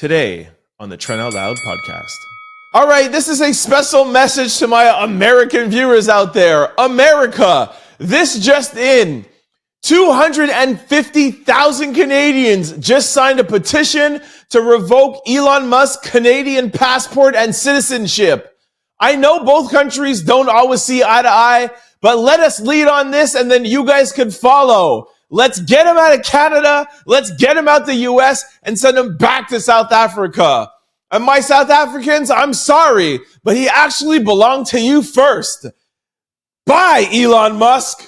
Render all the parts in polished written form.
Today on the Trent Out Loud podcast. All right, this is a special message to my American viewers out there. America, this just in. 250,000 Canadians just signed a petition to revoke Elon Musk's Canadian passport and citizenship. I know both countries don't always see eye to eye, but let us lead on this and then you guys can follow. Let's get him out of Canada. Let's get him out the US and send him back to South Africa. And my South Africans, I'm sorry, but he actually belonged to you first. Bye, Elon Musk.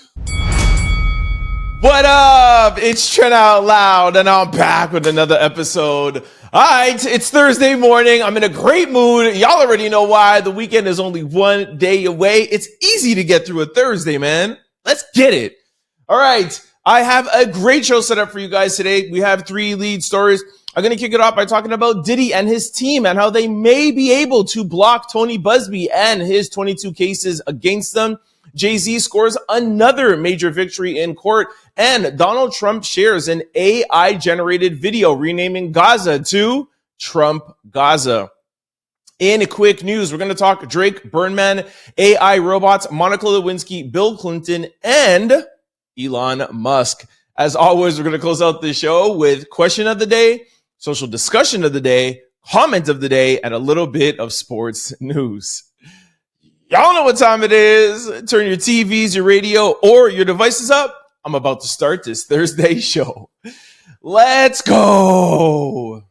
What up? It's Trent Out Loud, and I'm back with another episode. All right, it's Thursday morning. I'm in a great mood. Y'all already know why. The weekend is only one day away. It's easy to get through a Thursday, man. Let's get it. All right, I have a great show set up for you guys today. We have three lead stories. I'm going to kick it off by talking about Diddy and his team and how they may be able to block Tony Buzbee and his 22 cases against them. Jay-Z scores another major victory in court, and Donald Trump shares an AI-generated video renaming Gaza to Trump Gaza. In quick news, we're going to talk Drake, Birdman, AI robots, Monica Lewinsky, Bill Clinton, and Elon Musk. As always, we're going to close out the show with question of the day, social discussion of the day, comment of the day, and a little bit of sports news. Y'all know what time it is. Turn your TVs, your radio, or your devices up. I'm about to start this Thursday show. Let's go.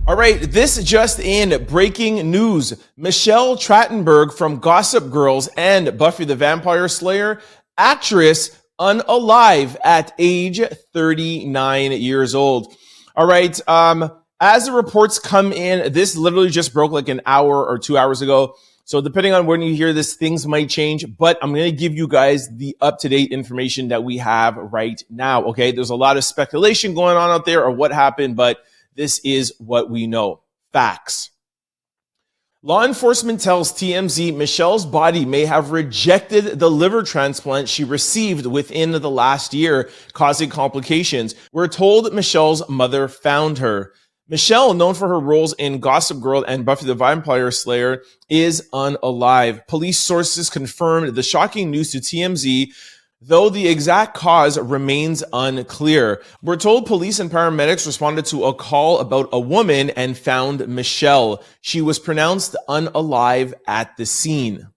All right, this just in, breaking news. Michelle Trachtenberg from Gossip Girls and Buffy the Vampire Slayer, actress unalive at age 39 years old. All right, as the reports come in, this literally just broke like an hour or 2 hours ago. So depending on when you hear this, things might change, but I'm going to give you guys the up-to-date information that we have right now. Okay, there's a lot of speculation going on out there or what happened, but this is what we know. Facts. Law enforcement tells TMZ Michelle's body may have rejected the liver transplant she received within the last year, causing complications. We're told Michelle's mother found her. Michelle, known for her roles in Gossip Girl and Buffy the Vampire Slayer, is unalive. Police sources confirmed the shocking news to TMZ, though the exact cause remains unclear. We're told police and paramedics responded to a call about a woman and found Michelle. She was pronounced unalive at the scene.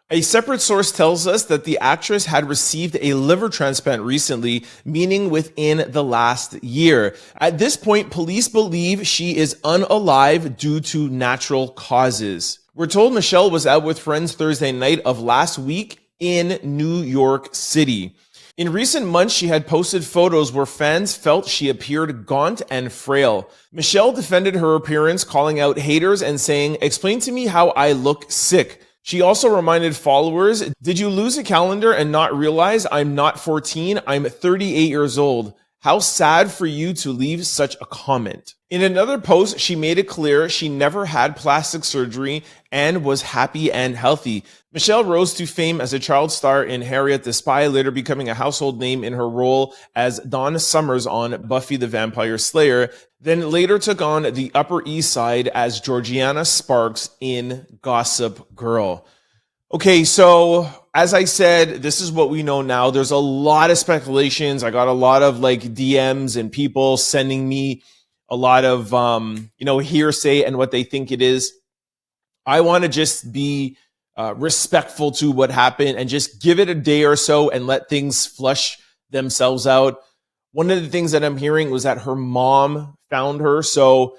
A separate source tells us that the actress had received a liver transplant recently, meaning within the last year. At this point, police believe she is unalive due to natural causes. We're told Michelle was out with friends Thursday night of last week in New York City. In recent months, she had posted photos where fans felt she appeared gaunt and frail. Michelle defended her appearance, calling out haters and saying, "Explain to me how I look sick." She also reminded followers, "Did you lose a calendar and not realize I'm not 14? I'm 38 years old. How sad for you to leave such a comment." In another post, she made it clear she never had plastic surgery and was happy and healthy. Michelle rose to fame as a child star in Harriet the Spy, later becoming a household name in her role as Dawn Summers on Buffy the Vampire Slayer, then later took on the Upper East Side as Georgiana Sparks in Gossip Girl. Okay, so as I said, this is what we know now. There's a lot of speculations. I got a lot of DMs and people sending me a lot of, hearsay and what they think it is. I want to just be respectful to what happened and just give it a day or so and let things flush themselves out. One of the things that I'm hearing was that her mom found her. So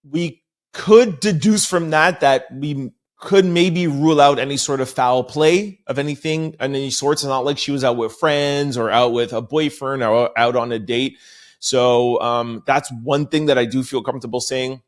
we could deduce from that we could maybe rule out any sort of foul play of anything, and any sorts. It's not like she was out with friends or out with a boyfriend or out on a date. So that's one thing that I do feel comfortable saying.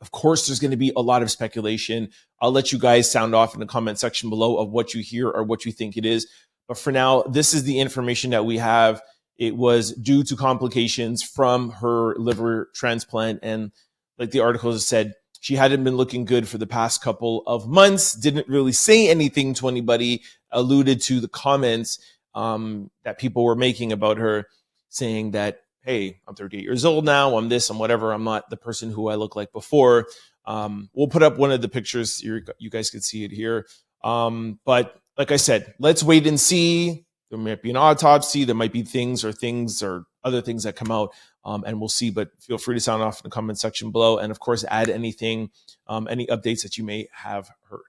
Of course, there's going to be a lot of speculation. I'll let you guys sound off in the comment section below of what you hear or what you think it is. But for now, this is the information that we have. It was due to complications from her liver transplant. And like the article has said, she hadn't been looking good for the past couple of months, didn't really say anything to anybody, alluded to the comments that people were making about her, saying that hey, I'm 38 years old now, I'm this, I'm whatever, I'm not the person who I look like before. We'll put up one of the pictures. You guys can see it here. But like I said, let's wait and see. There might be an autopsy. There might be things or other things that come out, and we'll see. But feel free to sound off in the comment section below. And of course, add anything, any updates that you may have heard.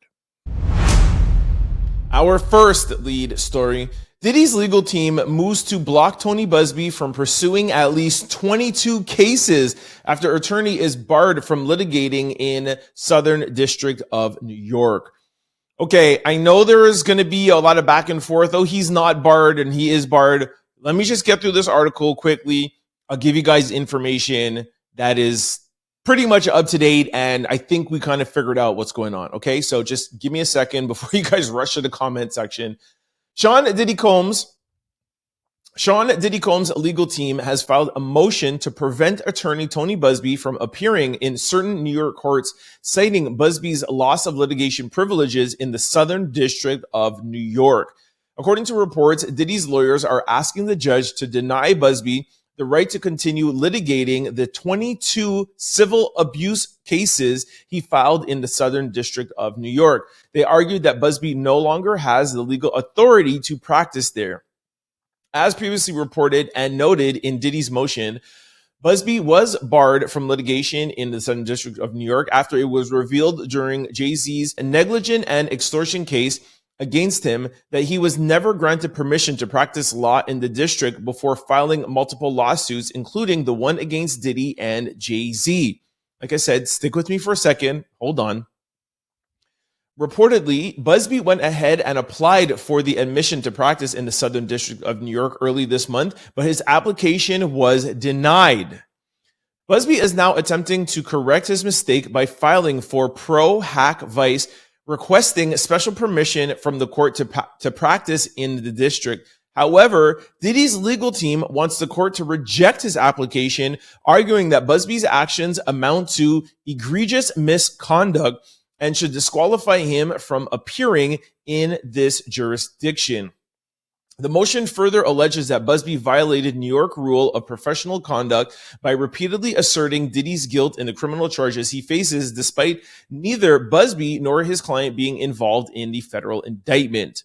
Our first lead story. Diddy's legal team moves to block Tony Buzbee from pursuing at least 22 cases after attorney is barred from litigating in Southern District of New York. Okay, I know there is going to be a lot of back and forth. Oh, he's not barred and he is barred. Let me just get through this article quickly. I'll give you guys information that is pretty much up to date, and I think we kind of figured out what's going on. Okay, so just give me a second before you guys rush to the comment section. Sean Diddy Combs' legal team has filed a motion to prevent attorney Tony Buzbee from appearing in certain New York courts, citing Buzbee's loss of litigation privileges in the Southern District of New York. According to reports, Diddy's lawyers are asking the judge to deny Buzbee the right to continue litigating the 22 civil abuse cases he filed in the Southern District of New York. They argued that Buzbee no longer has the legal authority to practice there. As previously reported and noted in Diddy's motion, Buzbee was barred from litigation in the Southern District of New York after it was revealed during Jay-Z's negligent and extortion case against him that he was never granted permission to practice law in the district before filing multiple lawsuits, including the one against Diddy and Jay-Z. Like I said, stick with me for a second. Hold on. Reportedly, Buzbee went ahead and applied for the admission to practice in the Southern District of New York early this month, but his application was denied. Buzbee is now attempting to correct his mistake by filing for pro hac vice, requesting special permission from the court to practice in the district. However, Diddy's legal team wants the court to reject his application, arguing that Buzbee's actions amount to egregious misconduct and should disqualify him from appearing in this jurisdiction. The motion further alleges that Buzbee violated New York rule of professional conduct by repeatedly asserting Diddy's guilt in the criminal charges he faces, despite neither Buzbee nor his client being involved in the federal indictment.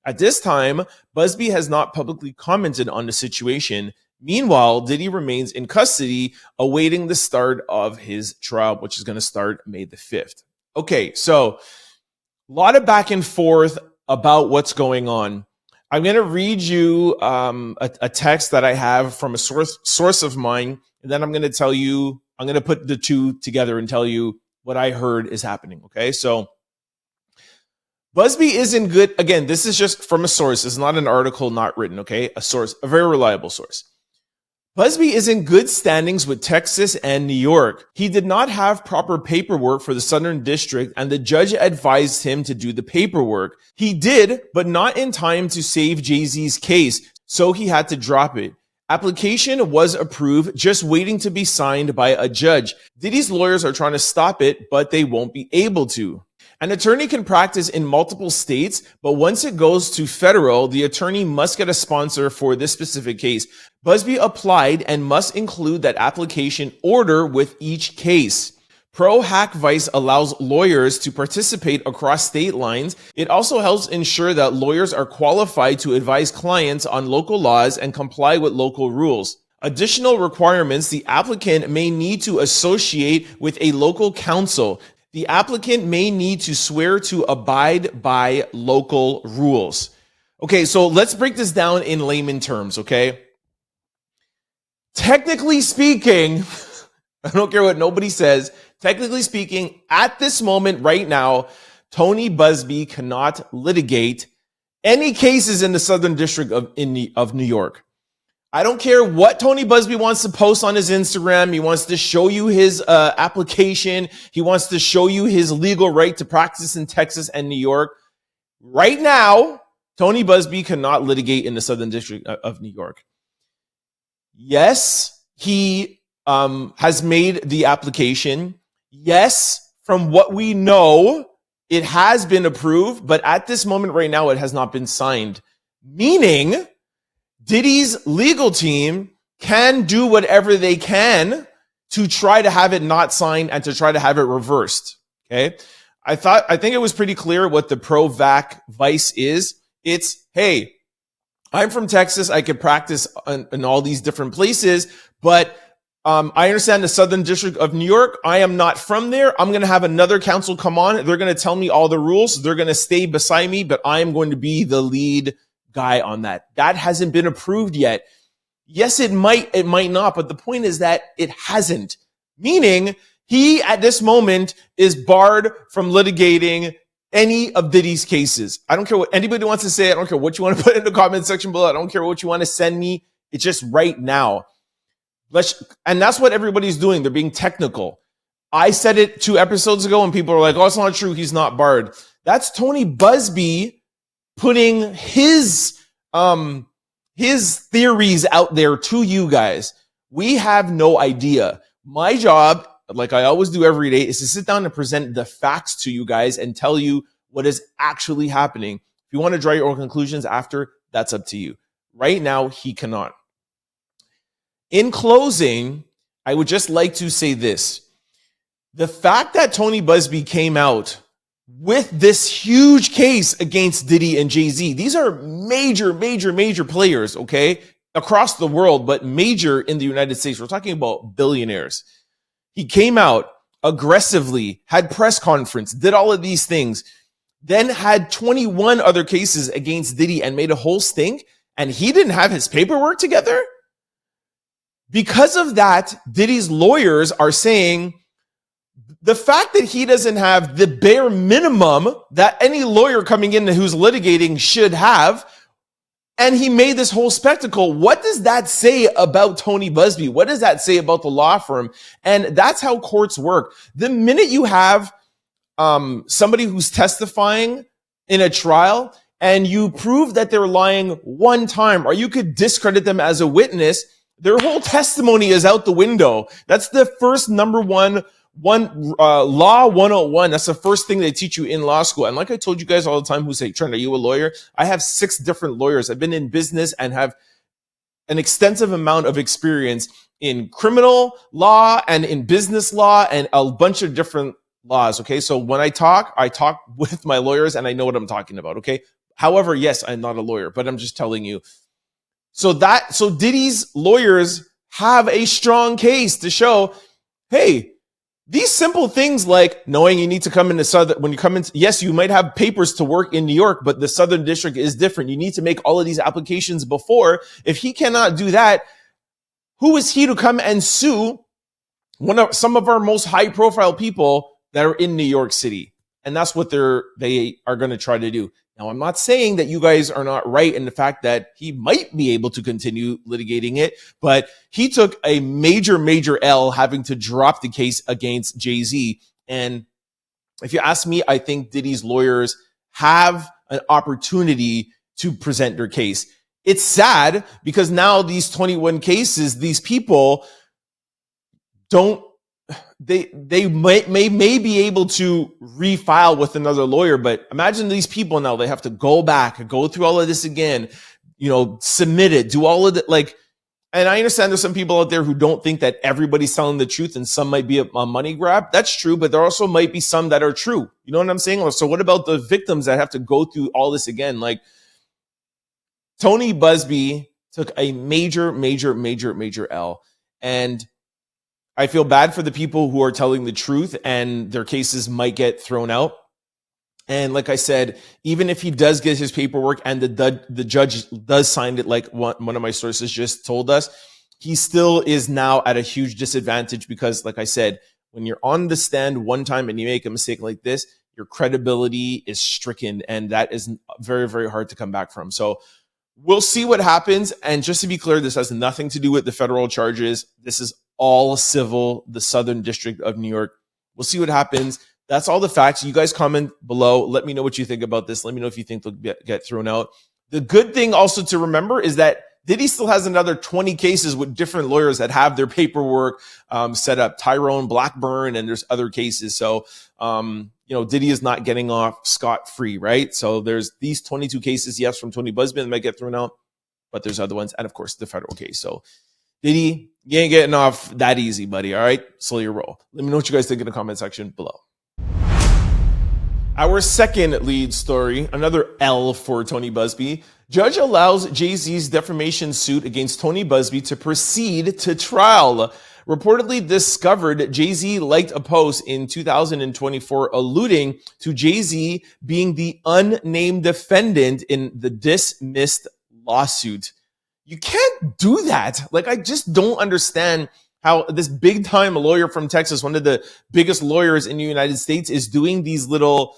At this time, Buzbee has not publicly commented on the situation. Meanwhile, Diddy remains in custody, awaiting the start of his trial, which is going to start May the 5th. Okay, so a lot of back and forth about what's going on. I'm going to read you a text that I have from a source of mine, and then I'm going to put the two together and tell you what I heard is happening, okay? So Buzbee isn't good. Again, this is just from a source. It's not an article, not written, okay? A source, a very reliable source. Buzbee is in good standings with Texas and New York. He did not have proper paperwork for the Southern District, and the judge advised him to do the paperwork. He did, but not in time to save Jay-Z's case, so he had to drop it. Application was approved, just waiting to be signed by a judge. Diddy's lawyers are trying to stop it, but they won't be able to. An attorney can practice in multiple states, but once it goes to federal, the attorney must get a sponsor for this specific case. Buzbee applied and must include that application order with each case. Pro hac vice allows lawyers to participate across state lines. It also helps ensure that lawyers are qualified to advise clients on local laws and comply with local rules. Additional requirements: the applicant may need to associate with a local counsel. The applicant may need to swear to abide by local rules. Okay, so let's break this down in layman terms, okay? Technically speaking, I don't care what nobody says, technically speaking, at this moment right now, Tony Buzbee cannot litigate any cases in the Southern District of New York. I don't care what Tony Buzbee wants to post on his Instagram. He wants to show you his application. He wants to show you his legal right to practice in Texas and New York. Right now, Tony Buzbee cannot litigate in the Southern District of New York. Yes, he has made the application. Yes, from what we know, it has been approved, but at this moment right now, it has not been signed. Meaning, Diddy's legal team can do whatever they can to try to have it not signed and to try to have it reversed. Okay. I think it was pretty clear what the pro-vac vice is. It's, hey, I'm from Texas. I could practice in all these different places, but I understand the Southern District of New York. I am not from there. I'm going to have another council come on. They're going to tell me all the rules. They're going to stay beside me, but I am going to be the lead guy on that. That hasn't been approved yet. Yes, it might not, but the point is that it hasn't. Meaning, he at this moment is barred from litigating any of Diddy's cases. I don't care what anybody wants to say. I don't care what you want to put in the comment section below. I don't care what you want to send me. It's just right now. And that's what everybody's doing. They're being technical. I said it 2 episodes ago and people are like, oh, it's not true. He's not barred. That's Tony Buzbee putting his theories out there to you guys. We have no idea. My job, like I always do every day, is to sit down and present the facts to you guys and tell you what is actually happening. If you want to draw your own conclusions after, that's up to you. Right now, he cannot. In closing, I would just like to say this. The fact that Tony Buzbee came out with this huge case against Diddy and Jay-Z, these are major players, okay, across the world, but major in the United States. We're talking about billionaires. He came out aggressively, had press conference, did all of these things, then had 21 other cases against Diddy and made a whole stink, and he didn't have his paperwork together? Because of that, Diddy's lawyers are saying the fact that he doesn't have the bare minimum that any lawyer coming in who's litigating should have, and he made this whole spectacle. What does that say about Tony Buzbee? What does that say about the law firm? And that's how courts work. The minute you have somebody who's testifying in a trial and you prove that they're lying one time, or you could discredit them as a witness, their whole testimony is out the window. That's the first number one law 101. That's the first thing they teach you in law school. And like I told you guys all the time who say, Trent, are you a lawyer? I have 6 different lawyers. I've been in business and have an extensive amount of experience in criminal law and in business law and a bunch of different laws. Okay. So when I talk with my lawyers and I know what I'm talking about. Okay. However, yes, I'm not a lawyer, but I'm just telling you. So Diddy's lawyers have a strong case to show, hey, these simple things like knowing you need to come into Southern, when you come in, yes, you might have papers to work in New York, but the Southern District is different. You need to make all of these applications before. If he cannot do that, who is he to come and sue some of our most high profile people that are in New York City? And that's what they are going to try to do. Now, I'm not saying that you guys are not right in the fact that he might be able to continue litigating it, but he took a major L having to drop the case against Jay-Z. And if you ask me, I think Diddy's lawyers have an opportunity to present their case. It's sad because now these 21 cases, these people they may be able to refile with another lawyer, but imagine these people now, they have to go back and go through all of this again, submit it, do all of it. And I understand there's some people out there who don't think that everybody's telling the truth and some might be a money grab. That's true, but there also might be some that are true. You know what I'm saying? So what about the victims that have to go through all this again? Like Tony Buzbee took a major L, and I feel bad for the people who are telling the truth and their cases might get thrown out. And like I said, even if he does get his paperwork and the judge does sign it, like one of my sources just told us, he still is now at a huge disadvantage because, like I said, when you're on the stand one time and you make a mistake like this, your credibility is stricken, and that is very hard to come back from. So we'll see what happens. And just to be clear, this has nothing to do with the federal charges. This is all civil, the Southern District of New York. We'll see what happens. That's all the facts. You guys comment below. Let me know what you think about this. Let me know if you think they'll get thrown out. The good thing also to remember is that Diddy still has another 20 cases with different lawyers that have their paperwork set up. Tyrone, Blackburn, and there's other cases. So, Diddy is not getting off scot-free, right? So there's these 22 cases, yes, from Tony Buzbee that might get thrown out, but there's other ones. And of course, the federal case. So Diddy, you ain't getting off that easy, buddy. All right, slow your roll. Let me know what you guys think in the comment section below. Our second lead story, another L for Tony Buzbee. Judge allows Jay-Z's defamation suit against Tony Buzbee to proceed to trial. Reportedly discovered Jay-Z liked a post in 2024 alluding to Jay-Z being the unnamed defendant in the dismissed lawsuit. You can't do that. Like, I just don't understand how this big time lawyer from Texas, one of the biggest lawyers in the United States, is doing these little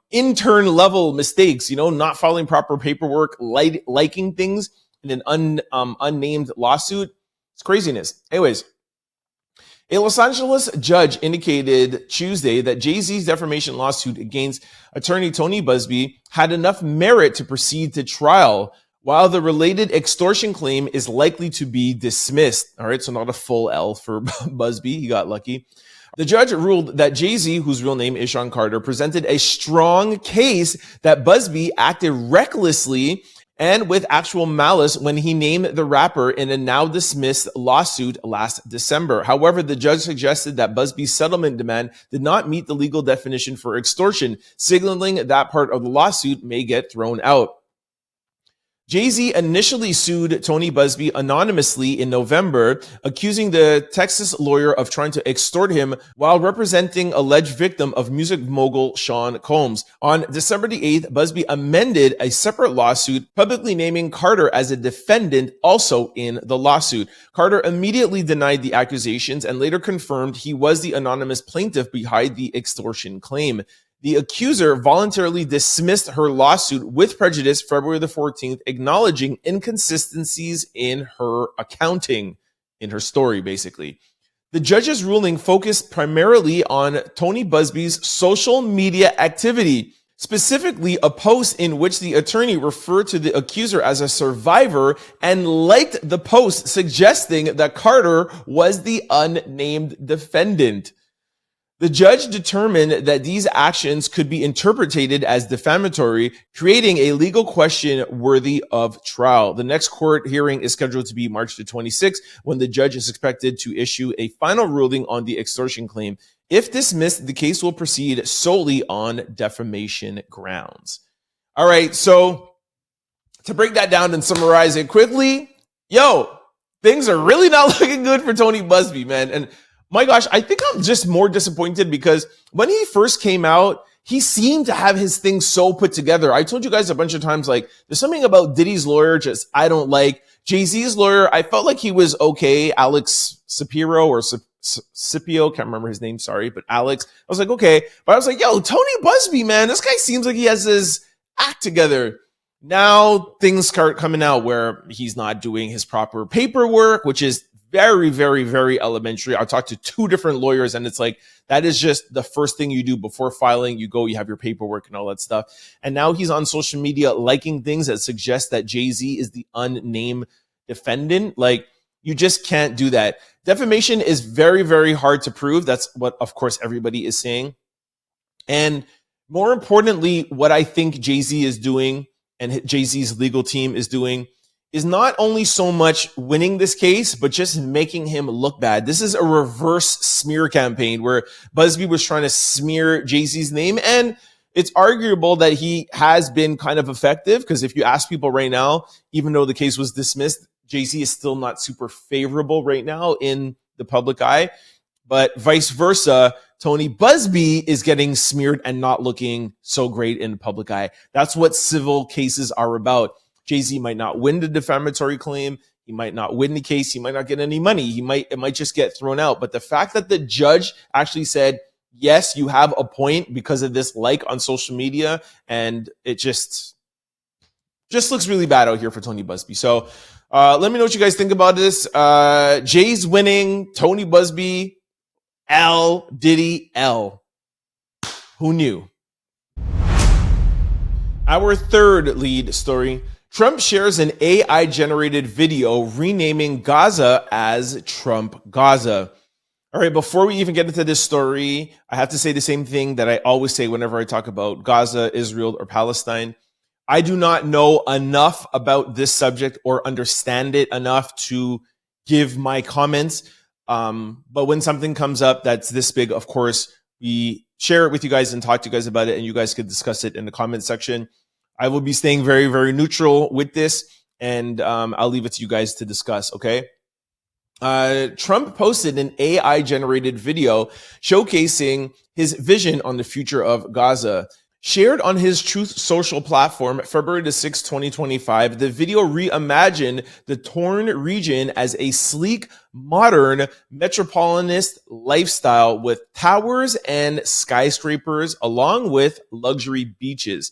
intern level mistakes, not following proper paperwork, liking things in an unnamed lawsuit. It's craziness. Anyways, a Los Angeles judge indicated Tuesday that Jay-Z's defamation lawsuit against attorney Tony Buzbee had enough merit to proceed to trial, while the related extortion claim is likely to be dismissed. All right, so not a full L for Buzbee. He got lucky. The judge ruled that Jay-Z, whose real name is Sean Carter, presented a strong case that Buzbee acted recklessly and with actual malice when he named the rapper in a now dismissed lawsuit last December. However, the judge suggested that Buzbee's settlement demand did not meet the legal definition for extortion, signaling that part of the lawsuit may get thrown out. Jay-Z initially sued Tony Buzbee anonymously in November, accusing the Texas lawyer of trying to extort him while representing alleged victim of music mogul Sean Combs. On December the 8th, Buzbee amended a separate lawsuit, publicly naming Carter as a defendant also in the lawsuit. Carter immediately denied the accusations and later confirmed he was the anonymous plaintiff behind the extortion claim. The accuser voluntarily dismissed her lawsuit with prejudice February the 14th, acknowledging inconsistencies in her accounting, in her story, basically. The judge's ruling focused primarily on Tony Buzbee's social media activity, specifically a post in which the attorney referred to the accuser as a survivor and liked the post, suggesting that Carter was the unnamed defendant. The judge determined that these actions could be interpreted as defamatory, creating a legal question worthy of trial. The next court hearing is scheduled to be March the 26th, when the judge is expected to issue a final ruling on the extortion claim. If dismissed, the case will proceed solely on defamation grounds. All right, so to break that down and summarize it quickly, things are really not looking good for Tony Buzbee, man. And my gosh, I think I'm just more disappointed because when he first came out, he seemed to have his thing so put together. I told you guys a bunch of times, like, there's something about Diddy's lawyer I don't like. Jay-Z's lawyer, I felt like he was okay. Alex Sapiro or Scipio, can't remember his name, sorry, but Alex. I was like, okay. But I was like, Tony Buzbee, man, this guy seems like he has his act together. Now things start coming out where he's not doing his proper paperwork, which is very, very, very elementary. I talked to two different lawyers and it's like, that is just the first thing you do before filing. You have your paperwork and all that stuff. And now he's on social media liking things that suggest that Jay-Z is the unnamed defendant. Like, you just can't do that. Defamation is very, very hard to prove. That's what, of course, everybody is saying. And more importantly, what I think Jay-Z is doing and Jay-Z's legal team is doing is not only so much winning this case, but just making him look bad. This is a reverse smear campaign where Buzbee was trying to smear Jay-Z's name. And it's arguable that he has been kind of effective because if you ask people right now, even though the case was dismissed, Jay-Z is still not super favorable right now in the public eye. But vice versa, Tony Buzbee is getting smeared and not looking so great in the public eye. That's what civil cases are about. Jay-Z might not win the defamatory claim. He might not win the case. He might not get any money. It might just get thrown out. But the fact that the judge actually said, yes, you have a point because of this like on social media, and it just looks really bad out here for Tony Buzbee. So let me know what you guys think about this. Jay's winning. Tony Buzbee, L. Diddy, L. Who knew? Our third lead story. Trump shares an AI-generated video renaming Gaza as Trump Gaza. All right, before we even get into this story, I have to say the same thing that I always say whenever I talk about Gaza, Israel, or Palestine. I do not know enough about this subject or understand it enough to give my comments. But when something comes up that's this big, of course, we share it with you guys and talk to you guys about it, and you guys could discuss it in the comment section. I will be staying very, very neutral with this, and I'll leave it to you guys to discuss, okay? Trump posted an AI-generated video showcasing his vision on the future of Gaza. Shared on his Truth Social platform, February the 6th, 2025, the video reimagined the torn region as a sleek, modern, metropolitan lifestyle with towers and skyscrapers, along with luxury beaches.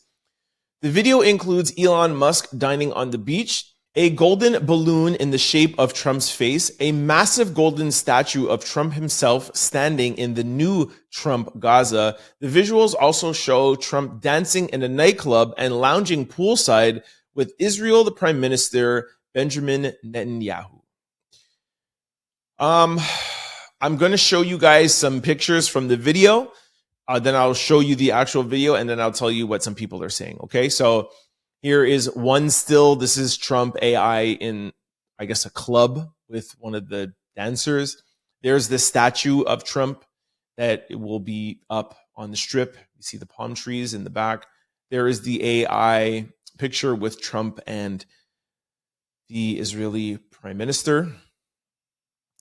The video includes Elon Musk dining on the beach, a golden balloon in the shape of Trump's face, a massive golden statue of Trump himself standing in the new Trump Gaza. The visuals also show Trump dancing in a nightclub and lounging poolside with Israel, the Prime Minister, Benjamin Netanyahu. I'm going to show you guys some pictures from the video. Then I'll show you the actual video, and then I'll tell you what some people are saying. Okay, so here is one still. This is Trump AI in, I guess, a club with one of the dancers. There's the statue of Trump that will be up on the strip. You see the palm trees in the back. There is the AI picture with Trump and the Israeli Prime Minister,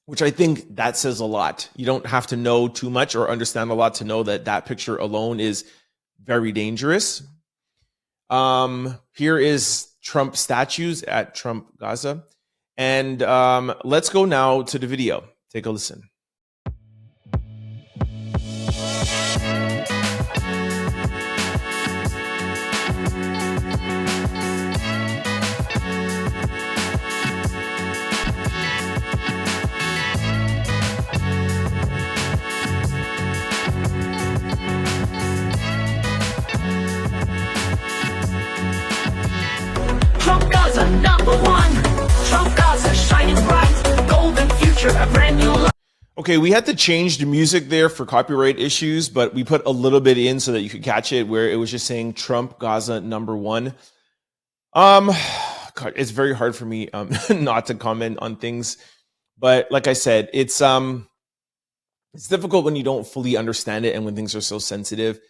which I think that says a lot. You don't have to know too much or understand a lot to know that that picture alone is very dangerous. Here is Trump statues at Trump Gaza. And let's go now to the video. Take a listen. Trump Gaza #1. Trump Gaza shining bright. Golden future, a brand new life. Okay, we had to change the music there for copyright issues, but we put a little bit in so that you could catch it where it was just saying Trump Gaza #1. God, it's very hard for me not to comment on things, but like I said, it's difficult when you don't fully understand it and when things are so sensitive.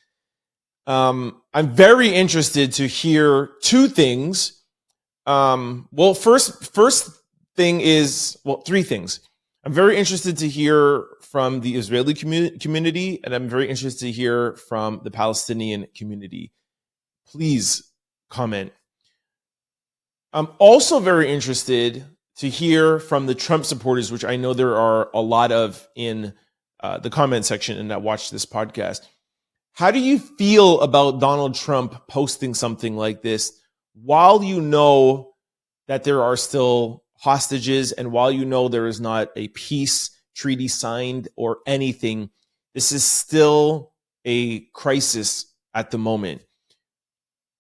I'm very interested to hear two things. Well, first thing is, well, three things. I'm very interested to hear from the Israeli community, and I'm very interested to hear from the Palestinian community. Please comment. I'm also very interested to hear from the Trump supporters, which I know there are a lot of in the comment section and that watch this podcast. How do you feel about Donald Trump posting something like this while you know that there are still hostages and while you know there is not a peace treaty signed or anything? This is still a crisis at the moment.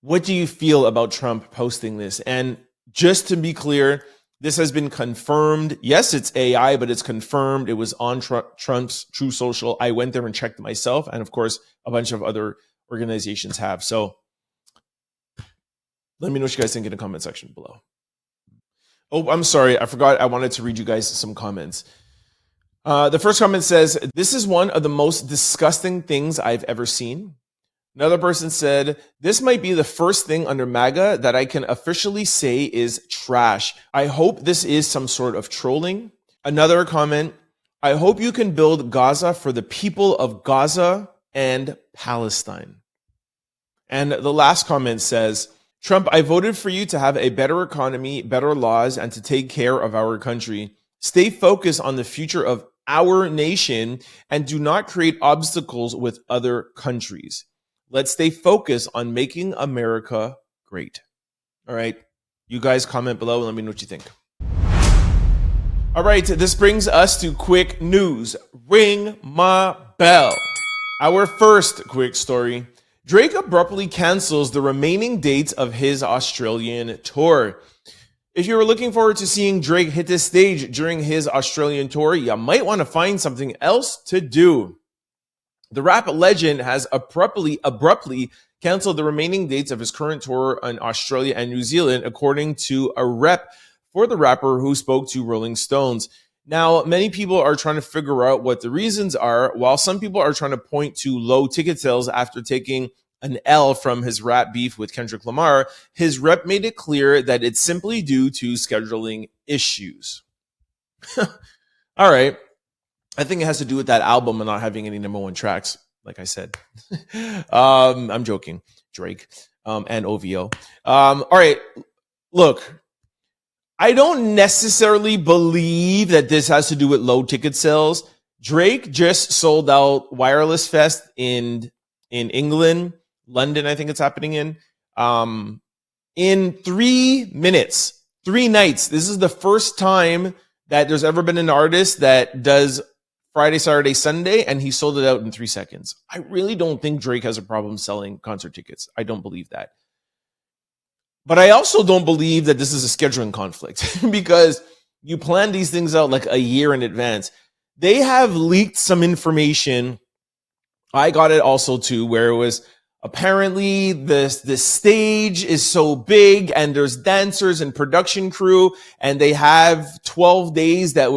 What do you feel about Trump posting this? And just to be clear, this has been confirmed. Yes, it's AI, but it's confirmed. It was on Trump's True Social. I went there and checked myself. And of course, a bunch of other organizations have. So let me know what you guys think in the comment section below. Oh, I'm sorry. I forgot. I wanted to read you guys some comments. The first comment says, "This is one of the most disgusting things I've ever seen." Another person said, "This might be the first thing under MAGA that I can officially say is trash. I hope this is some sort of trolling." Another comment, "I hope you can build Gaza for the people of Gaza and Palestine." And the last comment says, "Trump, I voted for you to have a better economy, better laws, and to take care of our country. Stay focused on the future of our nation and do not create obstacles with other countries. Let's stay focused on making America great." All right. You guys comment below and let me know what you think. All right. This brings us to quick news. Ring my bell. Our first quick story. Drake abruptly cancels the remaining dates of his Australian tour. If you were looking forward to seeing Drake hit the stage during his Australian tour, you might want to find something else to do. The rap legend has abruptly canceled the remaining dates of his current tour in Australia and New Zealand, according to a rep for the rapper who spoke to Rolling Stones. Now, many people are trying to figure out what the reasons are, while some people are trying to point to low ticket sales after taking an L from his rap beef with Kendrick Lamar. His rep made it clear that it's simply due to scheduling issues. All right. I think it has to do with that album and not having any number one tracks, like I said. I'm joking. Drake and OVO. All right. Look, I don't necessarily believe that this has to do with low ticket sales. Drake just sold out Wireless Fest in England, London, I think it's happening in 3 minutes, 3 nights. This is the first time that there's ever been an artist that does Friday, Saturday, Sunday, and he sold it out in 3 seconds. I really don't think Drake has a problem selling concert tickets. I don't believe that. But I also don't believe that this is a scheduling conflict because you plan these things out like a year in advance. They have leaked some information. I got it also too, where it was apparently the stage is so big and there's dancers and production crew and they have 12 days that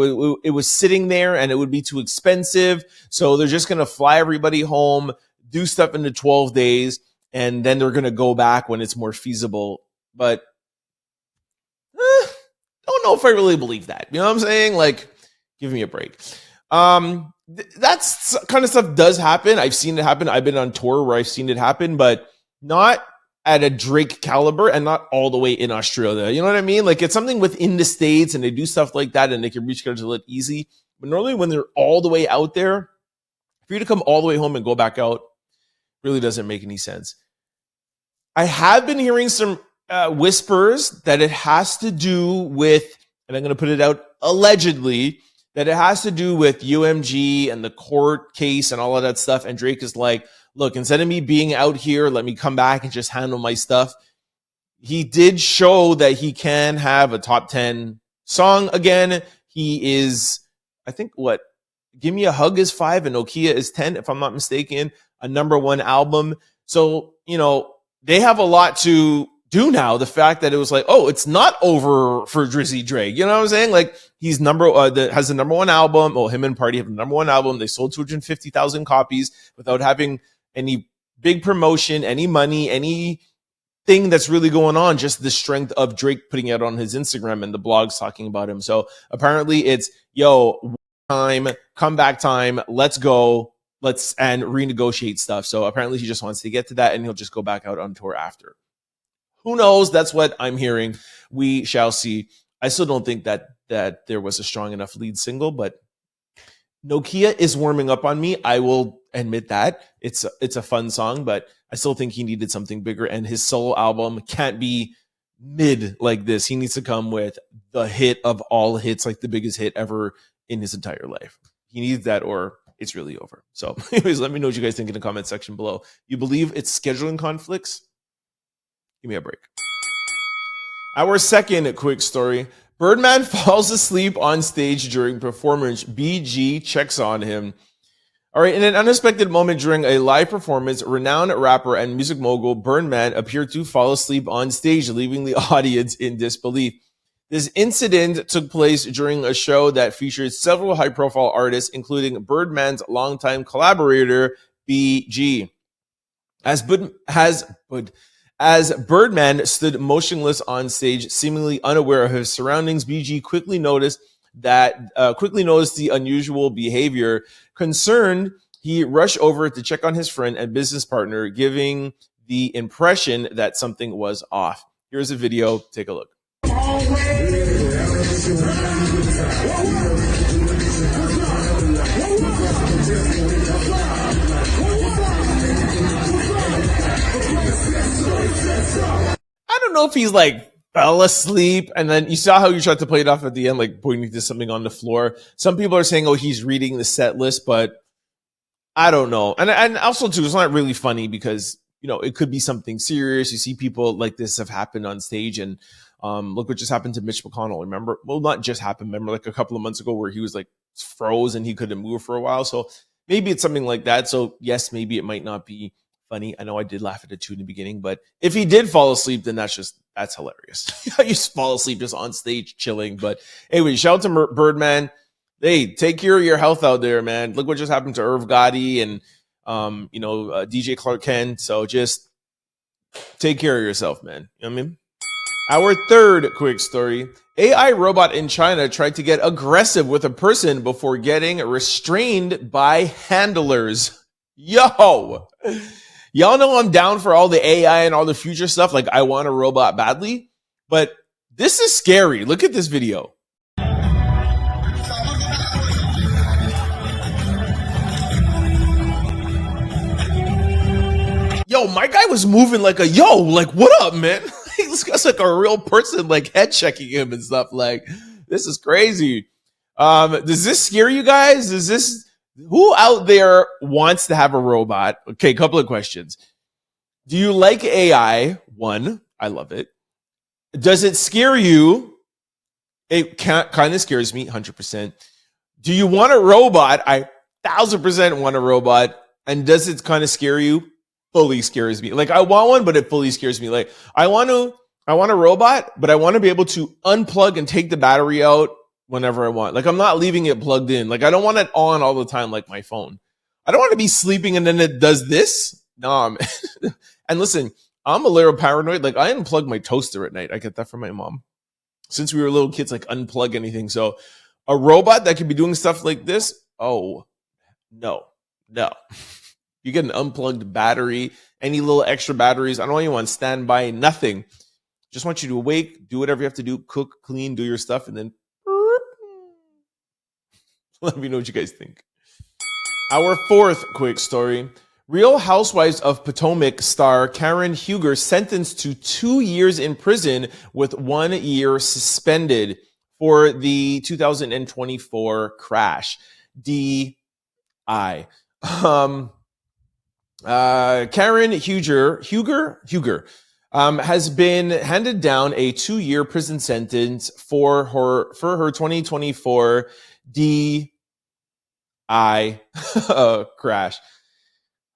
it was sitting there and it would be too expensive. So they're just going to fly everybody home, do stuff in the 12 days, and then they're going to go back when it's more feasible. But don't know if I really believe that. You know what I'm saying? Like, give me a break. That's kind of stuff does happen. I've seen it happen. I've been on tour where I've seen it happen, but not at a Drake caliber and not all the way in Australia. You know what I mean? Like, it's something within the States and they do stuff like that and they can reschedule it easy. But normally when they're all the way out there, for you to come all the way home and go back out really doesn't make any sense. I have been hearing some whispers that it has to do with, and I'm going to put it out allegedly, that it has to do with UMG and the court case and all of that stuff. And Drake is like, look, instead of me being out here, let me come back and just handle my stuff. He did show that he can have a top 10 song again. He is, I think, what? Give Me a Hug is 5 and Nokia is 10, if I'm not mistaken, a number one album. So, you know, they have a lot to do now. The fact that it was like, oh, it's not over for Drizzy Drake. You know what I'm saying? Like, he's has the number one album. Well, him and Party have the number one album. They sold 250,000 copies without having any big promotion, any money, anything that's really going on. Just the strength of Drake putting it on his Instagram and the blogs talking about him. So apparently it's, yo, time, comeback time. Let's go. And renegotiate stuff. So apparently he just wants to get to that and he'll just go back out on tour after. Who knows? That's what I'm hearing. We shall see. I still don't think that there was a strong enough lead single, but Nokia is warming up on me. I will admit that. It's a fun song, but I still think he needed something bigger, and his solo album can't be mid like this. He needs to come with the hit of all hits, like the biggest hit ever in his entire life. He needs that or it's really over. So anyways, let me know what you guys think in the comment section below. You believe it's scheduling conflicts? Give me a break. Our second quick story. Birdman falls asleep on stage during performance. BG checks on him. All right, in an unexpected moment during a live performance, renowned rapper and music mogul Birdman appeared to fall asleep on stage, leaving the audience in disbelief. This incident took place during a show that featured several high-profile artists, including Birdman's longtime collaborator, BG. As Birdman stood motionless on stage, seemingly unaware of his surroundings, BG quickly noticed the unusual behavior. Concerned, he rushed over to check on his friend and business partner, giving the impression that something was off. Here's a video. Take a look. I don't know if he's like fell asleep and then you saw how you tried to play it off at the end, like pointing to something on the floor. Some people are saying, oh, he's reading the set list, but I don't know. And also too, it's not really funny because, you know, it could be something serious. You see people like this have happened on stage, and look what just happened to Mitch McConnell. Remember? Well, not just happened. Remember like a couple of months ago where he was like froze and he couldn't move for a while. So maybe it's something like that. So yes, maybe it might not be funny. I know I did laugh at it too in the beginning, but if he did fall asleep, then that's hilarious. You just fall asleep just on stage chilling. But anyway, shout out to Birdman. Hey, take care of your health out there, man. Look what just happened to Irv Gotti and DJ Clark Kent. So just take care of yourself, man. You know what I mean? Our third quick story. AI robot in China tried to get aggressive with a person before getting restrained by handlers. Yo, y'all know I'm down for all the AI and all the future stuff. Like, I want a robot badly, but this is scary. Look at this video. Yo, my guy was moving like what up, man? This guy's like a real person, like head checking him and stuff. Like, this is crazy. Does this scare you guys? Who out there wants to have a robot? Okay, couple of questions. Do you like AI? One, I love it. Does it scare you? It kind of scares me, 100%. Do you want a robot? I 1,000% want a robot. And does it kind of scare you? Fully scares me. Like, I want one, but it fully scares me. Like, I want a robot, but I want to be able to unplug and take the battery out whenever I want. Like, I'm not leaving it plugged in. Like, I don't want it on all the time like my phone. I don't want to be sleeping and then it does this. No, man. And listen, I'm a little paranoid. Like, I unplug my toaster at night. I get that from my mom. Since we were little kids, like, unplug anything. So a robot that could be doing stuff like this, oh, no. You get an unplugged battery, any little extra batteries. I don't want you on standby, nothing. Just want you to awake, do whatever you have to do, cook, clean, do your stuff, and then let me know what you guys think. Our fourth quick story. Real Housewives of Potomac star Karen Huger sentenced to 2 years in prison with 1 year suspended for the 2024 crash. DI. Karen Huger has been handed down a 2-year prison sentence for her 2024 DI crash.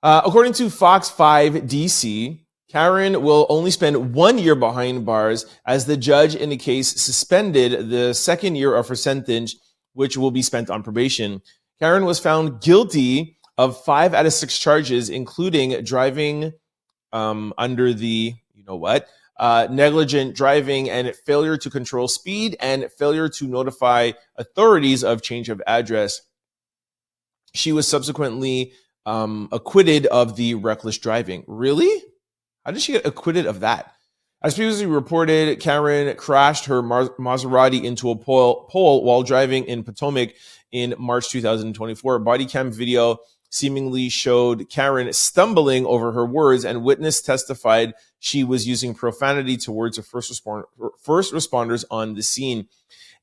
According to Fox 5 DC, Karen will only spend 1 year behind bars as the judge in the case suspended the 2nd year of her sentence, which will be spent on probation. Karen was found guilty of 5 out of 6 charges, including driving under the, negligent driving and failure to control speed and failure to notify authorities of change of address. She was subsequently acquitted of the reckless driving. Really? How did she get acquitted of that? As previously reported, Karen crashed her Maserati into a pole while driving in Potomac in March 2024. Body cam video seemingly showed Karen stumbling over her words, and witness testified she was using profanity towards the first responders on the scene.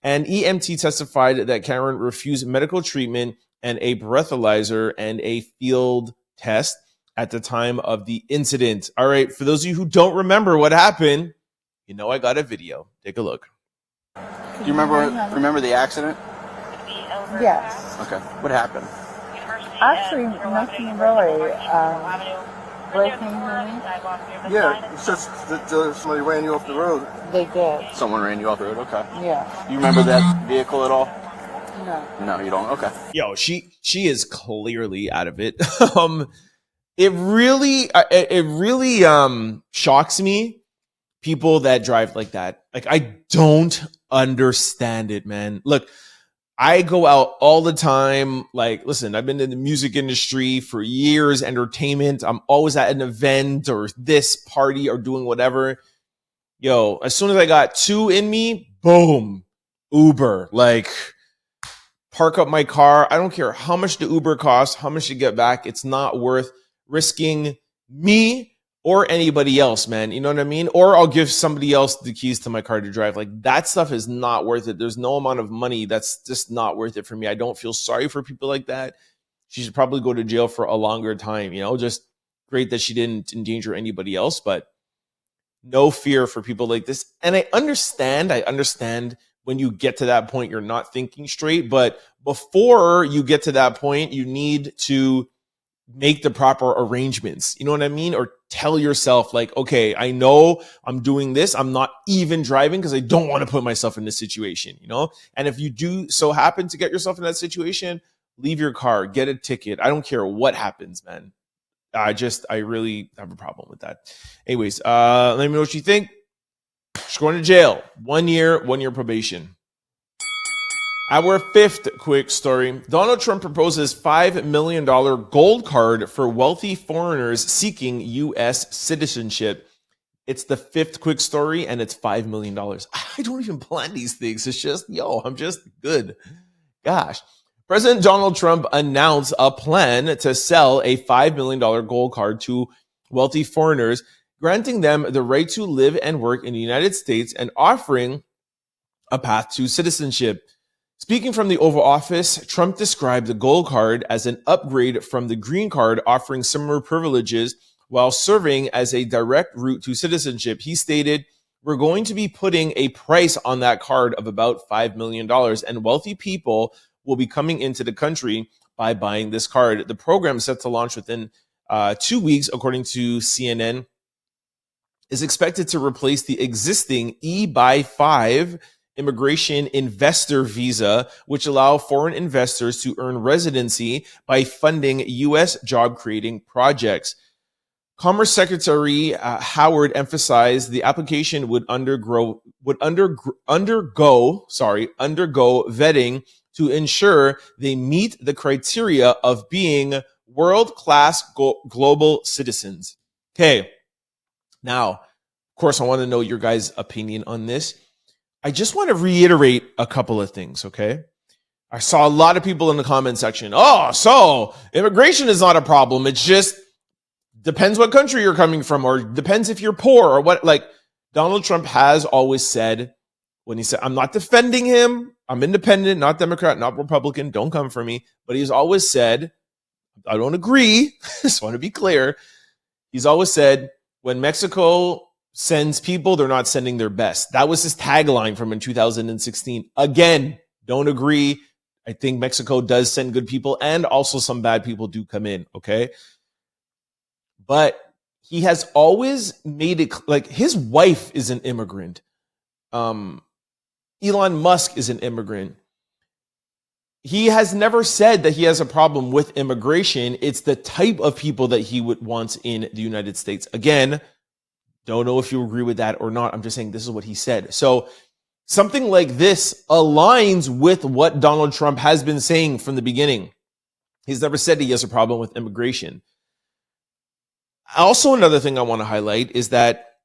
An EMT testified that Karen refused medical treatment and a breathalyzer and a field test at the time of the incident. All right, for those of you who don't remember what happened, I got a video. Take a look. Do you remember the accident? Yes. Okay. What happened? Actually, nothing really. Can you hear me? Yeah, it's just that somebody ran you off the road. They did. Someone ran you off the road? Okay. Yeah. You remember that vehicle at all? No. No, you don't? Okay. Yo, she is clearly out of it. It really shocks me, people that drive like that. Like, I don't understand it, man. Look, I go out all the time. Like, listen, I've been in the music industry for years, entertainment. I'm always at an event or this party or doing whatever. Yo, as soon as I got 2 in me, boom, Uber. Like, park up my car. I don't care how much the Uber costs, how much you get back. It's not worth risking me or anybody else, man. You know what I mean? Or I'll give somebody else the keys to my car to drive. Like, that stuff is not worth it. There's no amount of money that's just not worth it for me. I don't feel sorry for people like that. She should probably go to jail for a longer time, just great that she didn't endanger anybody else, but no fear for people like this. And I understand when you get to that point, you're not thinking straight, but before you get to that point, you need to make the proper arrangements. You know what I mean? Or tell yourself like, okay, I know I'm doing this. I'm not even driving because I don't want to put myself in this situation, you know? And if you do so happen to get yourself in that situation, leave your car, get a ticket. I don't care what happens, man. I really have a problem with that. Anyways, let me know what you think. She's going to jail. 1 year, 1 year probation. Our fifth quick story. Donald Trump proposes $5 million gold card for wealthy foreigners seeking U.S. citizenship. It's the fifth quick story, and it's $5 million. I don't even plan these things. It's just, I'm just good. Gosh. President Donald Trump announced a plan to sell a $5 million gold card to wealthy foreigners, granting them the right to live and work in the United States and offering a path to citizenship. Speaking from the Oval Office, Trump described the gold card as an upgrade from the green card, offering similar privileges while serving as a direct route to citizenship. He stated, "We're going to be putting a price on that card of about $5 million, and wealthy people will be coming into the country by buying this card." The program is set to launch within 2 weeks, according to CNN, is expected to replace the existing E-by-5 immigration investor visa, which allow foreign investors to earn residency by funding U.S. job-creating projects. Commerce Secretary Howard emphasized the application would undergo vetting to ensure they meet the criteria of being world-class global citizens. Okay, now, of course, I want to know your guys' opinion on this. I just want to reiterate a couple of things, okay? I saw a lot of people in the comment section. Oh, so immigration is not a problem. It's just depends what country you're coming from, or depends if you're poor or what. Like Donald Trump has always said, when he said, I'm not defending him. I'm independent, not Democrat, not Republican. Don't come for me. But he's always said, I don't agree. Just want to be clear. He's always said, when Mexico sends people, they're not sending their best. That was his tagline from in 2016. Again, don't agree. I think Mexico does send good people, and also some bad people do come in, okay? But he has always made it like his wife is an immigrant. Elon Musk is an immigrant. He has never said that he has a problem with immigration. It's the type of people that he would want in the United States. Again, don't know if you agree with that or not. I'm just saying this is what he said. So something like this aligns with what Donald Trump has been saying from the beginning. He's never said he has a problem with immigration. Also, another thing I want to highlight is that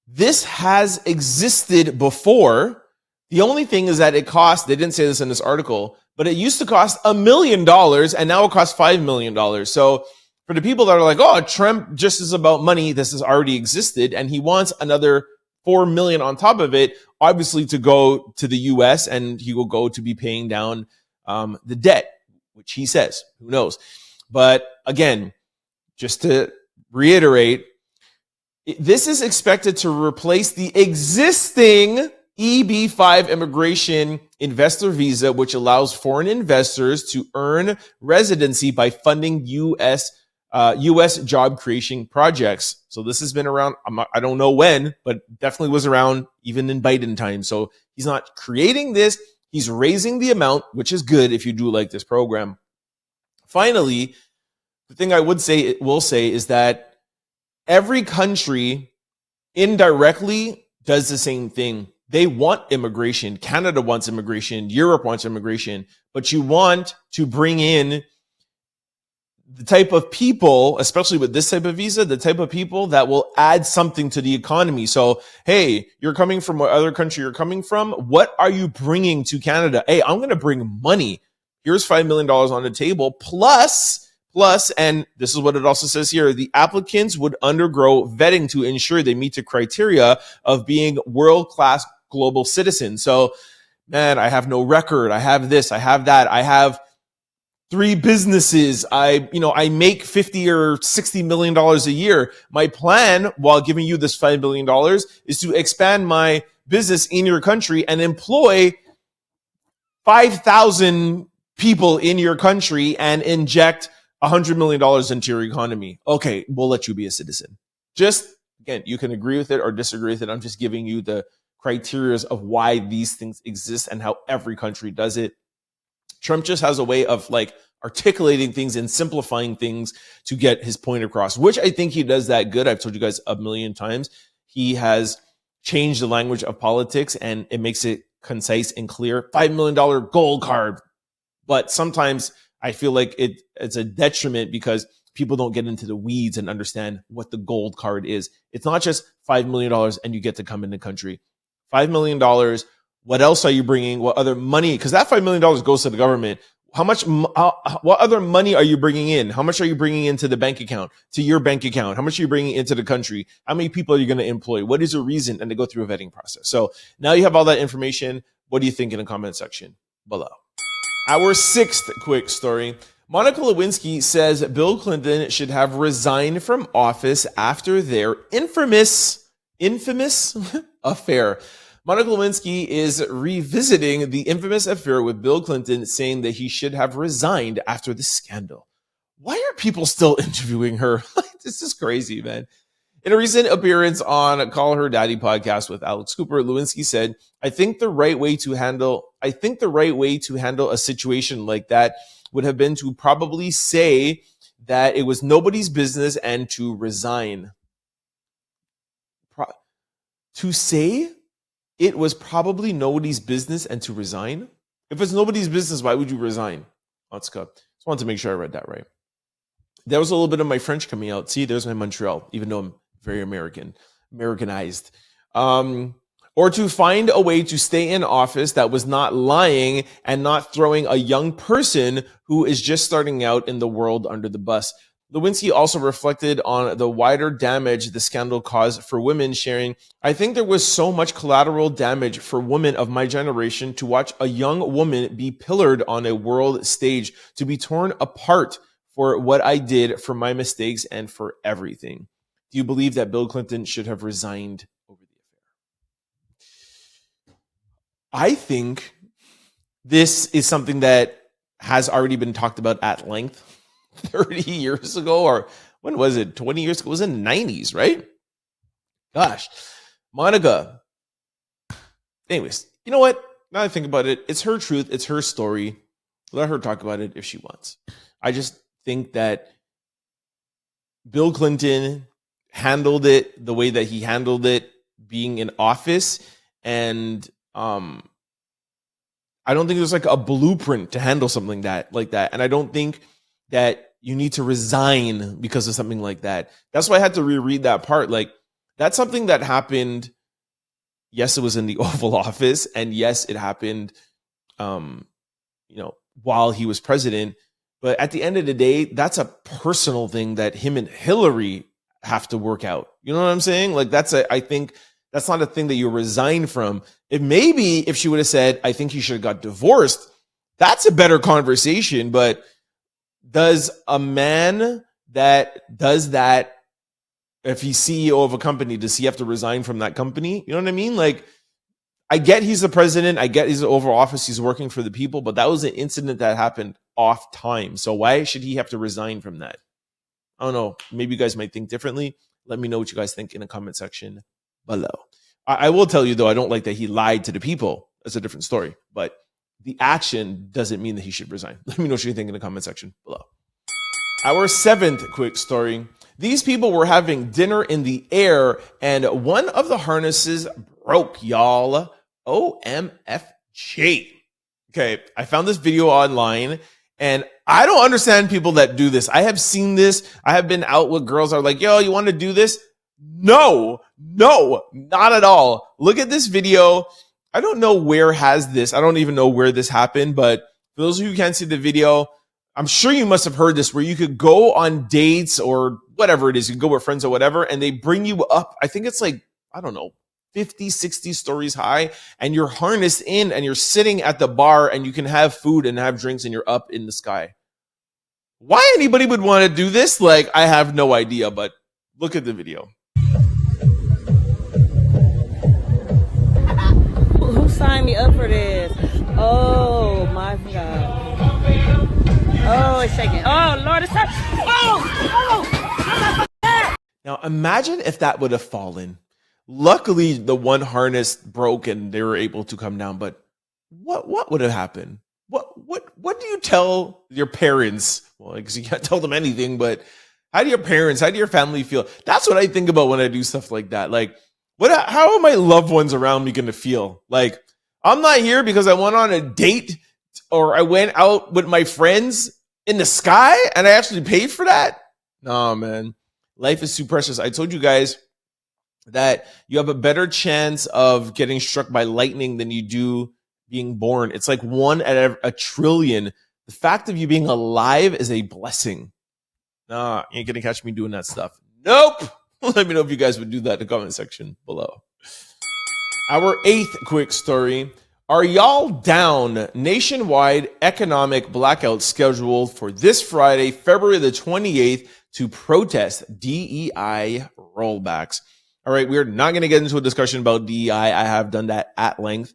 this has existed before. The only thing is that it cost, they didn't say this in this article, but it used to cost $1 million and now it costs $5 million. So for the people that are like, oh, Trump just is about money, this has already existed, and he wants another $4 million on top of it, obviously to go to the US, and he will go to be paying down the debt, which he says, who knows. But again, just to reiterate, this is expected to replace the existing EB5 immigration investor visa, which allows foreign investors to earn residency by funding U.S. job creation projects. So this has been around, I don't know when, but definitely was around even in Biden time. So he's not creating this. He's raising the amount, which is good if you do like this program. Finally, the thing I will say is that every country indirectly does the same thing. They want immigration. Canada wants immigration. Europe wants immigration. But you want to bring in the type of people, especially with this type of visa, the type of people that will add something to the economy. So, hey, you're coming from what other country you're coming from. What are you bringing to Canada? Hey, I'm going to bring money. Here's $5 million on the table. Plus, and this is what it also says here, the applicants would undergo vetting to ensure they meet the criteria of being world-class global citizens. So, man, I have no record. I have this. I have that. I have 3 businesses. I make $50 or $60 million a year. My plan, while giving you this $5 million, is to expand my business in your country and employ 5,000 people in your country and inject $100 million into your economy. Okay, we'll let you be a citizen. Just, again, you can agree with it or disagree with it. I'm just giving you the criteria of why these things exist and how every country does it. Trump just has a way of like articulating things and simplifying things to get his point across, which I think he does that good. I've told you guys a million times. He has changed the language of politics and it makes it concise and clear. $5 million gold card. But sometimes I feel like it's a detriment because people don't get into the weeds and understand what the gold card is. It's not just $5 million and you get to come in the country. $5 million. What else are you bringing? What other money? Because that $5 million goes to the government. What other money are you bringing in? How much are you bringing into the bank account, to your bank account? How much are you bringing into the country? How many people are you going to employ? What is your reason? And they go through a vetting process. So now you have all that information. What do you think in the comment section below? Our sixth quick story. Monica Lewinsky says Bill Clinton should have resigned from office after their infamous affair. Monica Lewinsky is revisiting the infamous affair with Bill Clinton, saying that he should have resigned after the scandal. Why are people still interviewing her? This is crazy, man. In a recent appearance on Call Her Daddy podcast with Alex Cooper, Lewinsky said, I think the right way to handle a situation like that would have been to probably say that it was nobody's business and to resign. To say it was probably nobody's business and to resign? If it's nobody's business, why would you resign? Let's go. Just wanted to make sure I read that right. There was a little bit of my French coming out. See, there's my Montreal, even though I'm very Americanized. Or to find a way to stay in office that was not lying and not throwing a young person who is just starting out in the world under the bus. Lewinsky also reflected on the wider damage the scandal caused for women, sharing, I think there was so much collateral damage for women of my generation to watch a young woman be pillared on a world stage, to be torn apart for what I did, for my mistakes, and for everything. Do you believe that Bill Clinton should have resigned over the affair? I think this is something that has already been talked about at length 30 years ago, or when was it? 20 years ago? It was in the 90s, right? Gosh. Monica. Anyways, you know what? Now I think about it, it's her truth. It's her story. Let her talk about it if she wants. I just think that Bill Clinton handled it the way that he handled it being in office. And I don't think there's like a blueprint to handle something like that. And I don't think that you need to resign because of something like that. That's why I had to reread that part. Like, that's something that happened. Yes, it was in the Oval Office, and yes, it happened, while he was president. But at the end of the day, that's a personal thing that him and Hillary have to work out. You know what I'm saying? Like, I think that's not a thing that you resign from. If she would have said, I think he should have got divorced, that's a better conversation. But does a man that does that, if he's CEO of a company, does he have to resign from that company? You know what I mean? Like, I get he's the president. I get he's the Oval Office. He's working for the people. But that was an incident that happened off time. So why should he have to resign from that? I don't know. Maybe you guys might think differently. Let me know what you guys think in the comment section below. I will tell you, though, I don't like that he lied to the people. That's a different story. But the action doesn't mean that he should resign. Let me know what you think in the comment section below. Our seventh quick story. These people were having dinner in the air, and one of the harnesses broke, y'all. OMFG. Okay, I found this video online, and I don't understand people that do this. I have seen this. I have been out with girls that are like, yo, you want to do this? No, not at all. Look at this video. I don't know where has this. I don't even know where this happened, but for those of you who can't see the video, I'm sure you must have heard this, where you could go on dates or whatever it is. You can go with friends or whatever, and they bring you up. I think it's like, I don't know, 50, 60 stories high, and you're harnessed in and you're sitting at the bar and you can have food and have drinks and you're up in the sky. Why anybody would want to do this? Like, I have no idea, but look at the video. Who signed me up for this? Oh my God. Oh, it's shaking. Oh, Lord, it's Now imagine if that would have fallen. Luckily, the one harness broke and they were able to come down. But what would have happened? What do you tell your parents? Well, because you can't tell them anything. But how do your family feel? That's what I think about when I do stuff like that. Like, how are my loved ones around me going to feel? Like, I'm not here because I went on a date or I went out with my friends in the sky and I actually paid for that. Nah, man. Life is too precious. I told you guys that you have a better chance of getting struck by lightning than you do being born. It's like 1 out of 1,000,000,000,000. The fact of you being alive is a blessing. Nah, you ain't gonna catch me doing that stuff. Nope. Let me know if you guys would do that in the comment section below. Our 8th quick story. Are y'all down? Nationwide economic blackout scheduled for this Friday, February the 28th, to protest DEI rollbacks. All right, we're not going to get into a discussion about DEI. I have done that at length,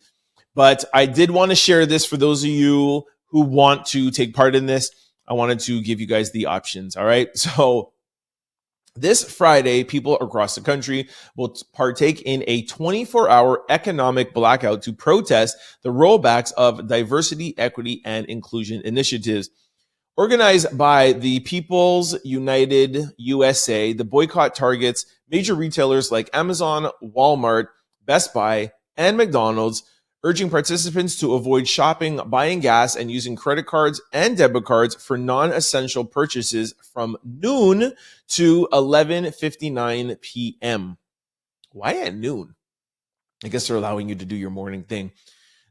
but I did want to share this for those of you who want to take part in this. I wanted to give you guys the options. All right, so this Friday, people across the country will partake in a 24-hour economic blackout to protest the rollbacks of diversity, equity, and inclusion initiatives. Organized by the People's United USA, the boycott targets major retailers like Amazon, Walmart, Best Buy, and McDonald's, urging participants to avoid shopping, buying gas, and using credit cards and debit cards for non-essential purchases from noon to 11:59 p.m. Why at noon? I guess they're allowing you to do your morning thing.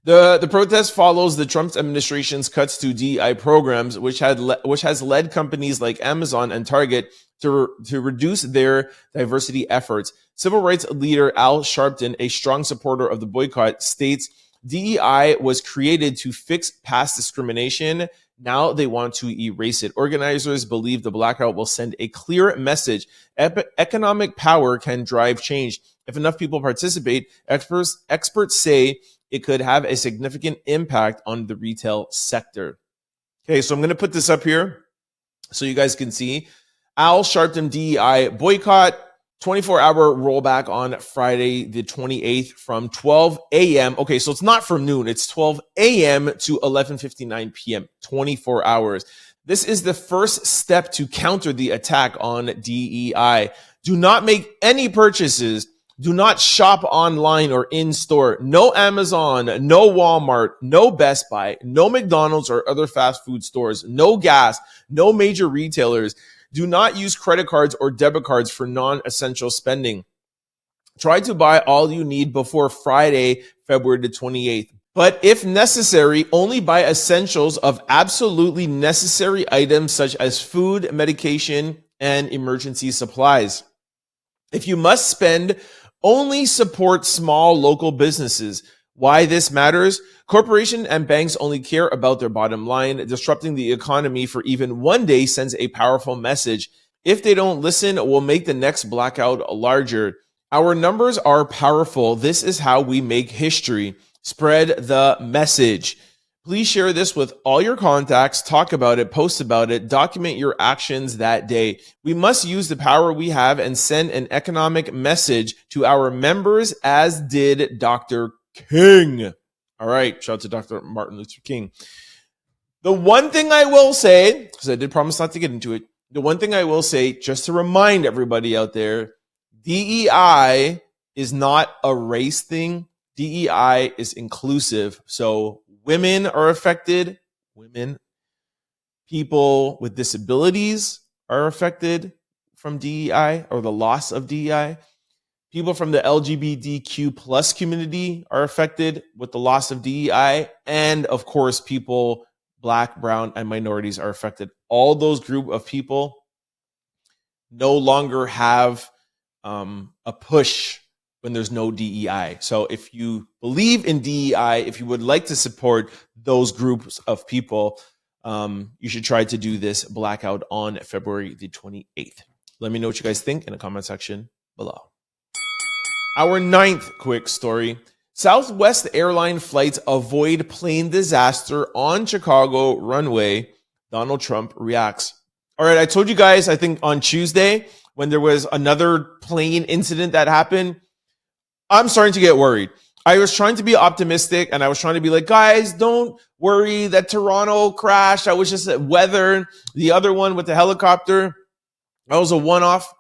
The protest follows the Trump administration's cuts to DEI programs, which has led companies like Amazon and Target to reduce their diversity efforts. Civil rights leader Al Sharpton, a strong supporter of the boycott, states DEI was created to fix past discrimination. Now they want to erase it. Organizers believe the blackout will send a clear message. Economic power can drive change. If enough people participate, experts say it could have a significant impact on the retail sector. Okay, so I'm going to put this up here so you guys can see. Al Sharpton DEI boycott, 24-hour rollback on Friday the 28th from 12 a.m. Okay, so it's not from noon. It's 12 a.m. to 11:59 p.m., 24 hours. This is the first step to counter the attack on DEI. Do not make any purchases. Do not shop online or in store. No Amazon, no Walmart, no Best Buy, no McDonald's or other fast food stores, no gas, no major retailers. Do not use credit cards or debit cards for non-essential spending. Try to buy all you need before Friday, February the 28th. But if necessary, only buy essentials of absolutely necessary items such as food, medication, and emergency supplies. If you must spend, only support small local businesses. Why this matters? Corporations and banks only care about their bottom line. Disrupting the economy for even one day sends a powerful message. If they don't listen, we'll make the next blackout larger. Our numbers are powerful. This is how we make history. Spread the message. Please share this with all your contacts, talk about it, post about it, document your actions that day. We must use the power we have and send an economic message to our members, as did Dr. King. All right, shout out to Dr. Martin Luther King. The one thing I will say, because I did promise not to get into it, the one thing I will say, just to remind everybody out there, DEI is not a race thing. DEI is inclusive. So women are affected. People with disabilities are affected from DEI or the loss of DEI. People from the LGBTQ plus community are affected with the loss of DEI. And of course, people, Black, brown, and minorities are affected. All those group of people no longer have a push when there's no DEI. So if you believe in DEI, if you would like to support those groups of people, you should try to do this blackout on February the 28th. Let me know what you guys think in the comment section below. Our 9th quick story. Southwest airline flights avoid plane disaster on Chicago runway. Donald Trump reacts. All right, I told you guys, I think on Tuesday, when there was another plane incident that happened, I'm starting to get worried. I was trying to be optimistic and I was trying to be like, guys, don't worry, that Toronto crash, that was just weather. The other one with the helicopter, that was a one-off.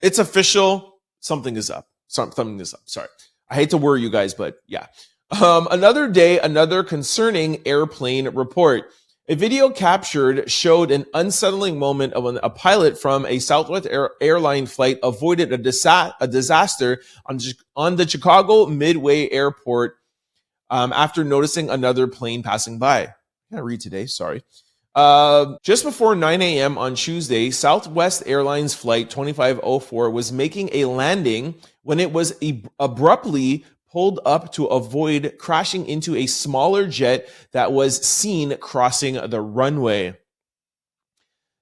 It's official. Something is up. Something is up. Sorry. I hate to worry you guys, but yeah. Another day, another concerning airplane report. A video captured showed an unsettling moment of when a pilot from a Southwest airline flight avoided a disaster on the Chicago Midway Airport after noticing another plane passing by. I can't read today, sorry. Just before 9 a.m. on Tuesday, Southwest Airlines Flight 2504 was making a landing when it was abruptly pulled up to avoid crashing into a smaller jet that was seen crossing the runway.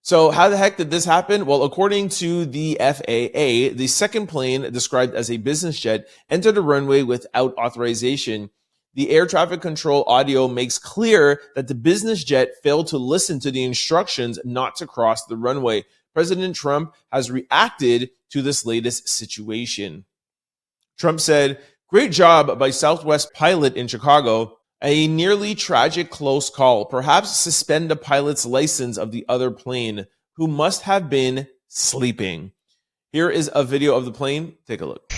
So how the heck did this happen? Well, according to the FAA, the second plane, described as a business jet, entered the runway without authorization. The air traffic control audio makes clear that the business jet failed to listen to the instructions not to cross the runway. President Trump has reacted to this latest situation. Trump said, "Great job by Southwest pilot in Chicago. A nearly tragic close call. Perhaps suspend the pilot's license of the other plane, who must have been sleeping." Here is a video of the plane. Take a look.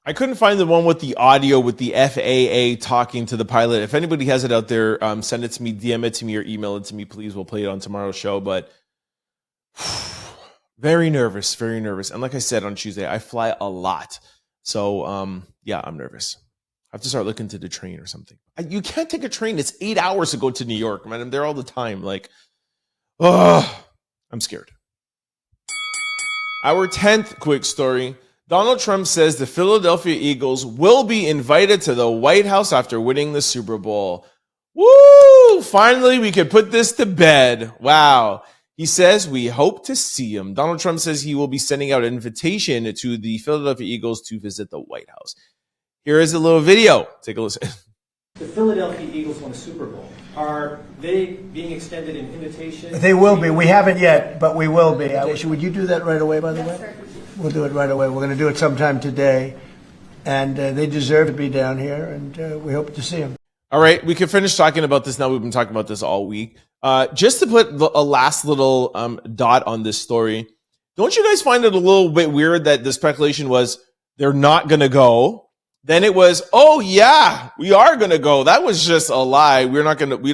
I couldn't find the one with the audio with the FAA talking to the pilot. If anybody has it out there, send it to me, DM it to me, or email it to me, please. We'll play it on tomorrow's show. But very nervous, very nervous. And like I said on Tuesday, I fly a lot. So, yeah, I'm nervous. I have to start looking to the train or something. You can't take a train. It's 8 hours to go to New York, man. I'm there all the time. Like, I'm scared. Our 10th quick story. Donald Trump says the Philadelphia Eagles will be invited to the White House after winning the Super Bowl. Woo! Finally, we could put this to bed. Wow. He says we hope to see him. Donald Trump says he will be sending out an invitation to the Philadelphia Eagles to visit the White House. Here is a little video. Take a listen. The Philadelphia Eagles won a Super Bowl. Are they being extended an invitation? They will be. We haven't yet, but we will be. Would you do that right away, by the way? We'll do it right away. We're going to do it sometime today. And they deserve to be down here, and we hope to see them. All right, we can finish talking about this now. We've been talking about this all week. Just to put a last little dot on this story, don't you guys find it a little bit weird that the speculation was they're not going to go? Then it was, oh yeah, we are going to go. That was just a lie. We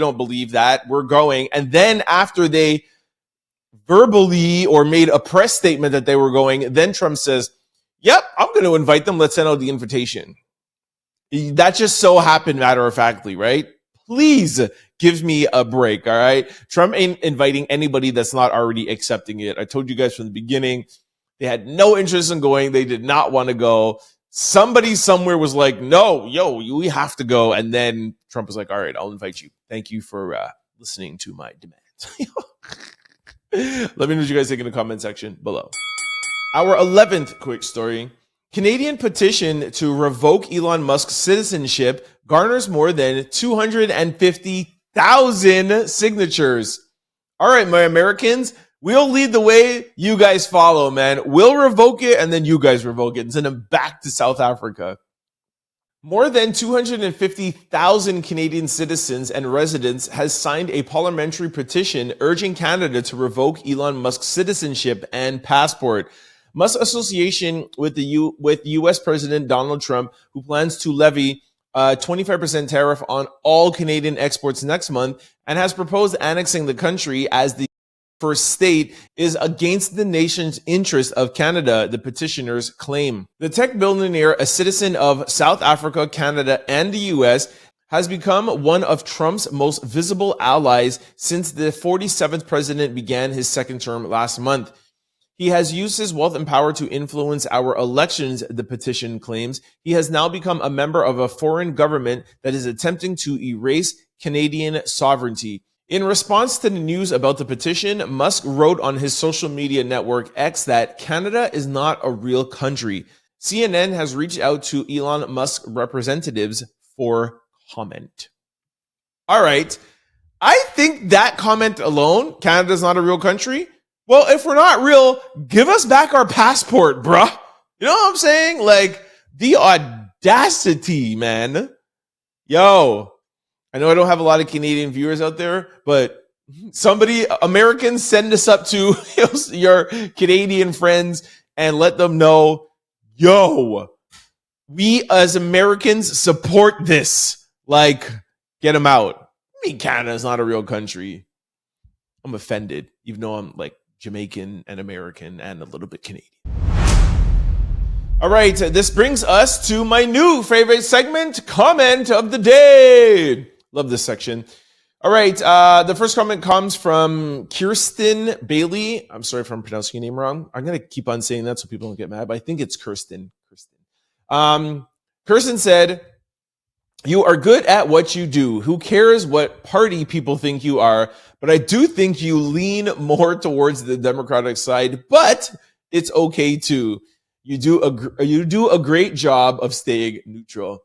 don't believe that. We're going. And then after they verbally or made a press statement that they were going, then Trump says, yep, I'm going to invite them. Let's send out the invitation. That just so happened matter-of-factly, right? Please give me a break, all right? Trump ain't inviting anybody that's not already accepting it. I told you guys from the beginning, they had no interest in going. They did not want to go. Somebody somewhere was like, no, we have to go. And then Trump was like, all right, I'll invite you. Thank you for listening to my demands. Let me know what you guys think in the comment section below. Our 11th quick story. Canadian petition to revoke Elon Musk's citizenship garners more than 250,000 signatures. All right, my Americans, we'll lead the way. You guys follow, man. We'll revoke it, and then you guys revoke it and send them back to South Africa. More than 250,000 Canadian citizens and residents has signed a parliamentary petition urging Canada to revoke Elon Musk's citizenship and passport. Musk's association with U.S. President Donald Trump, who plans to levy a 25% tariff on all Canadian exports next month and has proposed annexing the country as the first state, is against the nation's interest of Canada, the petitioners claim. The tech billionaire, a citizen of South Africa, Canada, and the U.S., has become one of Trump's most visible allies since the 47th president began his second term last month. He has used his wealth and power to influence our elections, the petition claims. He has now become a member of a foreign government that is attempting to erase Canadian sovereignty. In response to the news about the petition, Musk wrote on his social media network X that Canada is not a real country, CNN has reached out to Elon Musk representatives for comment. All right. I think that comment alone, Canada's not a real country. Well, if we're not real, give us back our passport, bruh. You know what I'm saying? Like, the audacity, man. Yo, I know I don't have a lot of Canadian viewers out there, but Americans, send this up to your Canadian friends and let them know, yo, we as Americans support this. Like, get them out. I mean, Canada's not a real country. I'm offended, even though I'm like Jamaican and American and a little bit Canadian. All right, this brings us to my new favorite segment, Comment of the Day. Love this section. All right, the first comment comes from Kirsten Bailey. I'm sorry if I'm pronouncing your name wrong. I'm going to keep on saying that so people don't get mad, but I think it's Kirsten. Kirsten said, "You are good at what you do. Who cares what party people think you are? But I do think you lean more towards the Democratic side, but it's okay too. You do a great job of staying neutral."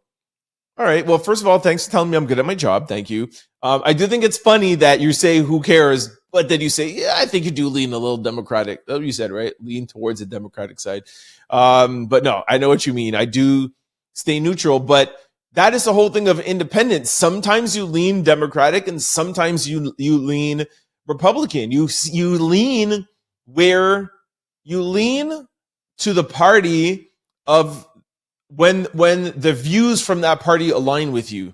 All right. Well, first of all, thanks for telling me I'm good at my job. Thank you. I do think it's funny that you say, who cares? But then you say, yeah, I think you do lean a little Democratic. That's what you said, right? Lean towards the Democratic side. But no, I know what you mean. I do stay neutral, but that is the whole thing of independence. Sometimes you lean Democratic and sometimes you lean Republican. You lean where you lean to the party of when the views from that party align with you.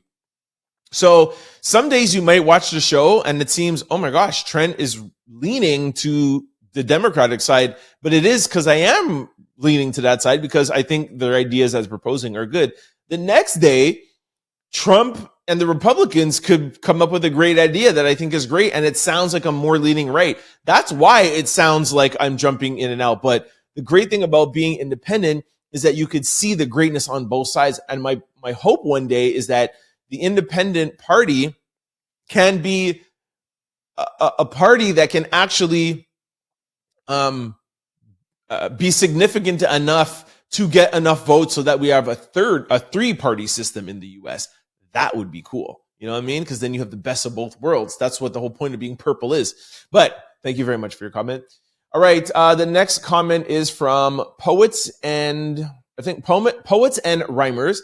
So some days you might watch the show and it seems, oh my gosh, Trent is leaning to the Democratic side, but it is because I am leaning to that side because I think their ideas as proposing are good. The next day, Trump and the Republicans could come up with a great idea that I think is great, and it sounds like I'm more leaning right. That's why it sounds like I'm jumping in and out. But the great thing about being independent is that you could see the greatness on both sides. And my hope one day is that the independent party can be a party that can actually be significant enough to get enough votes so that we have a three-party system in the US. That would be cool. You know what I mean? Because then you have the best of both worlds. That's what the whole point of being purple is. But thank you very much for your comment. All right. The next comment is from Poets and Rhymers.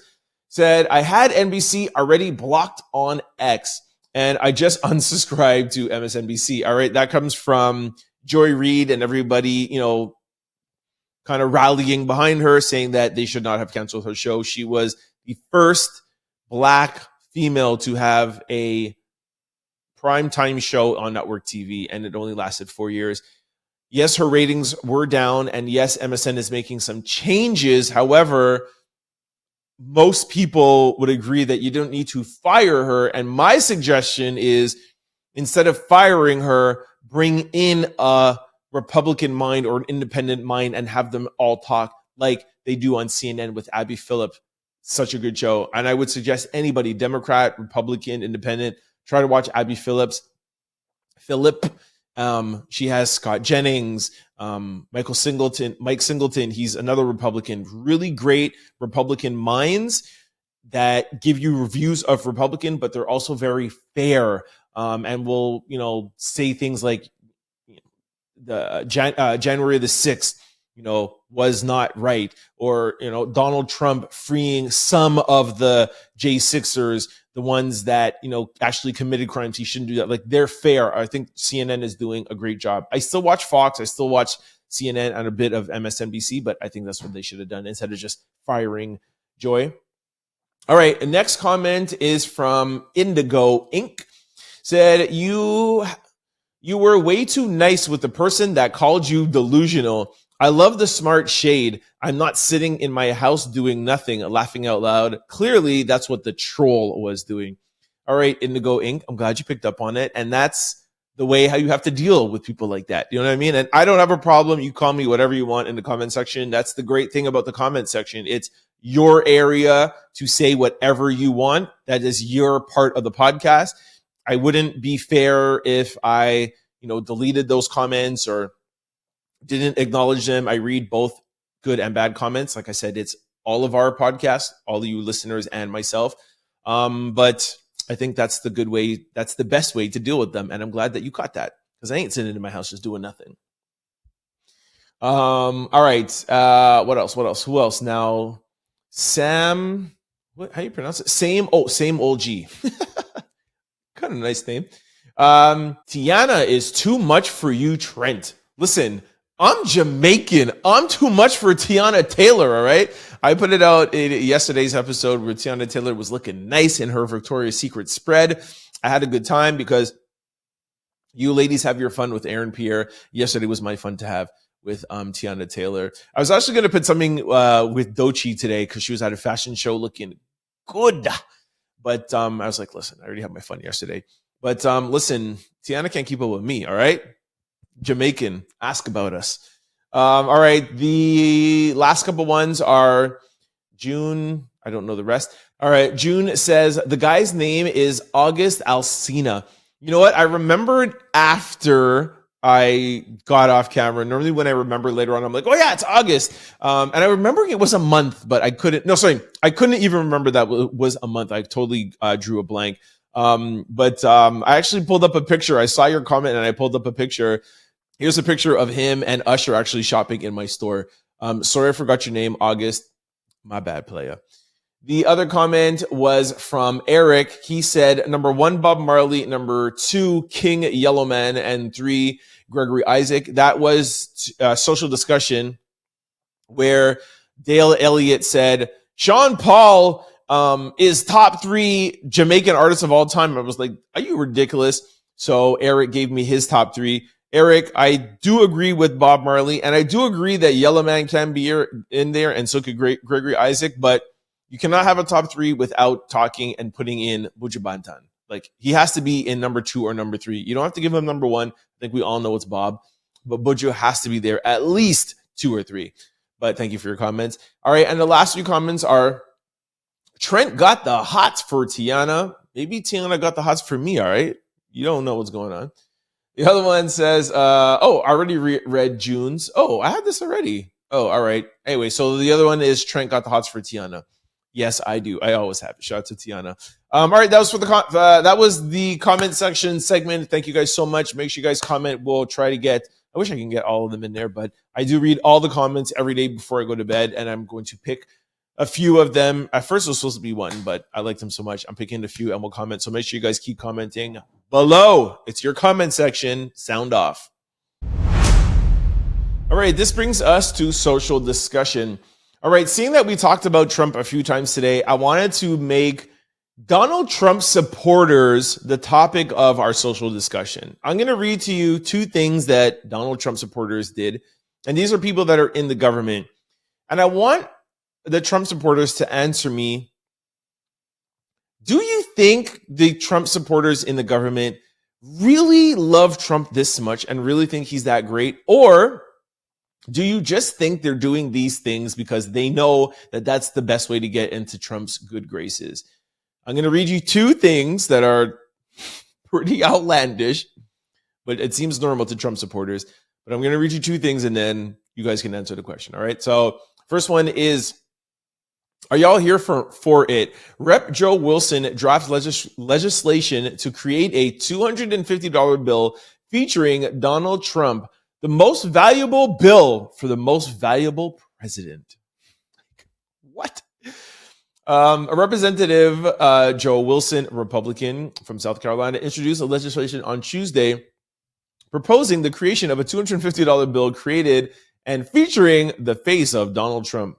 Said, I had NBC already blocked on X and I just unsubscribed to MSNBC. All right. That comes from Joy Reid and everybody, kind of rallying behind her, saying that they should not have canceled her show. She was the first Black female to have a primetime show on network TV, and it only lasted 4 years. Yes, her ratings were down, and yes, MSN is making some changes. However, most people would agree that you don't need to fire her. And my suggestion is, instead of firing her, bring in a Republican mind or an independent mind and have them all talk like they do on CNN with Abby Phillip. Such a good show. And I would suggest anybody, Democrat, Republican, independent, try to watch Abby Phillip. She has Scott Jennings, Mike Singleton. He's another Republican. Really great Republican minds that give you reviews of Republican, but they're also very fair, and will, say things like the January the 6th, was not right, or, Donald Trump freeing some of the J6ers, the ones that, actually committed crimes. He shouldn't do that. Like, they're fair. I think CNN is doing a great job. I still watch Fox. I still watch CNN and a bit of MSNBC, but I think that's what they should have done instead of just firing Joy. All right. The next comment is from Indigo Inc. Said, you were way too nice with the person that called you delusional. I love the smart shade. I'm not sitting in my house doing nothing, laughing out loud. Clearly, that's what the troll was doing. All right, Indigo Inc., I'm glad you picked up on it. And that's the way how you have to deal with people like that. You know what I mean? And I don't have a problem. You call me whatever you want in the comment section. That's the great thing about the comment section. It's your area to say whatever you want. That is your part of the podcast. I wouldn't be fair if I, deleted those comments or didn't acknowledge them. I read both good and bad comments. Like I said, it's all of our podcasts, all of you listeners and myself. But I think that's the good way. That's the best way to deal with them. And I'm glad that you caught that, because I ain't sitting in my house just doing nothing. All right. What else? Who else? Now, Sam, how you pronounce it? Same old G. Kind of nice name. Tiana is too much for you, Trent. Listen, I'm Jamaican. I'm too much for Tiana Taylor, all right? I put it out in yesterday's episode where Tiana Taylor was looking nice in her Victoria's Secret spread. I had a good time because you ladies have your fun with Aaron Pierre. Yesterday was my fun to have with Tiana Taylor. I was actually going to put something with Doechii today because she was at a fashion show looking good. But I was like, listen, I already had my fun yesterday. But listen, Tiana can't keep up with me, all right? Jamaican, ask about us. All right, the last couple ones are June. I don't know the rest. All right, June says, the guy's name is August Alsina. You know what? I remembered after I got off camera. Normally when I remember later on, I'm like, oh yeah, it's August. And I remember it was a month, but I couldn't even remember that was a month. I totally drew a blank. But I actually pulled up a picture. I saw your comment and I pulled up a picture. Here's a picture of him and Usher actually shopping in my store. Sorry, I forgot your name, August. My bad, playa. The other comment was from Eric. He said, number 1, Bob Marley. Number 2, King Yellowman. And 3, Gregory Isaac. That was a social discussion where Dale Elliott said, Sean Paul is top 3 Jamaican artists of all time. I was like, are you ridiculous? So Eric gave me his top 3. Eric, I do agree with Bob Marley, and I do agree that Yellowman can be in there, and so could Gregory Isaac, but you cannot have a top 3 without talking and putting in Buju Banton. Like, he has to be in number 2 or number 3. You don't have to give him number 1. I think we all know it's Bob, but Buju has to be there at least 2 or 3. But thank you for your comments. All right, and the last few comments are, Trent got the hots for Tiana. Maybe Tiana got the hots for me, all right? You don't know what's going on. The other one says, I already read June's. Oh, I had this already. Oh, all right. Anyway, so the other one is Trent got the hots for Tiana. Yes, I do. I always have it. Shout out to Tiana. All right, that was for that was the comment section segment. Thank you guys so much. Make sure you guys comment. We'll try to get, I wish I can get all of them in there, but I do read all the comments every day before I go to bed, and I'm going to pick a few of them. At first it was supposed to be 1, but I liked them so much. I'm picking a few and we'll comment. So make sure you guys keep commenting below. It's your comment section. Sound off. All right, this brings us to social discussion. All right, seeing that we talked about Trump a few times today, I wanted to make Donald Trump supporters the topic of our social discussion. I'm going to read to you 2 things that Donald Trump supporters did. And these are people that are in the government. And I want the Trump supporters to answer me. Do you think the Trump supporters in the government really love Trump this much and really think he's that great? Or do you just think they're doing these things because they know that that's the best way to get into Trump's good graces? I'm going to read you 2 things that are pretty outlandish, but it seems normal to Trump supporters. But I'm going to read you 2 things and then you guys can answer the question. All right. So first one is, are y'all here for it? Rep. Joe Wilson drafts legislation to create a $250 bill featuring Donald Trump, the most valuable bill for the most valuable president. What? A representative, Joe Wilson, Republican from South Carolina, introduced a legislation on Tuesday proposing the creation of a $250 bill created and featuring the face of Donald Trump.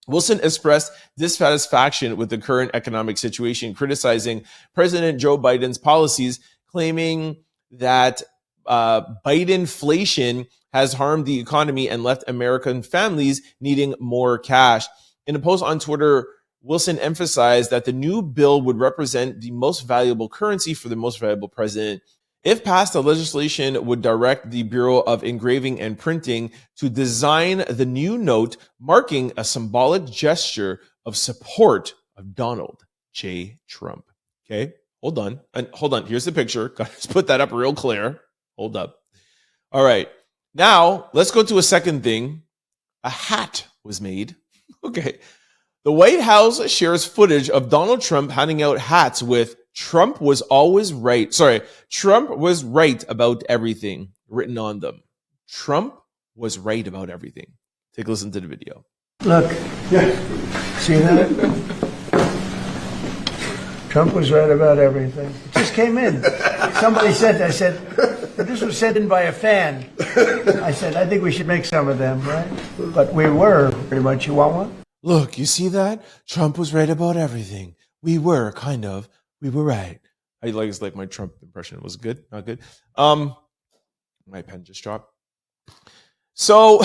Wilson expressed dissatisfaction with the current economic situation, criticizing President Joe Biden's policies, claiming that Bidenflation has harmed the economy and left American families needing more cash. In a post on Twitter, Wilson emphasized that the new bill would represent the most valuable currency for the most valuable president. If passed, the legislation would direct the Bureau of Engraving and Printing to design the new note, marking a symbolic gesture of support of Donald J. Trump. Okay, hold on. Here's the picture. Let's put that up real clear. Hold up. All right. Now, let's go to a second thing. A hat was made. Okay. The White House shares footage of Donald Trump handing out hats with Trump was always right. Sorry, Trump was right about everything written on them. Trump was right about everything. Take a listen to the video. Look, see that? Trump was right about everything. It just came in. Somebody said, I said, this was sent in by a fan. I said, I think we should make some of them, right? But we were pretty much. You want one? Look, you see that? Trump was right about everything. We were right. I like it's like my Trump impression was good, not good. My pen just dropped. So,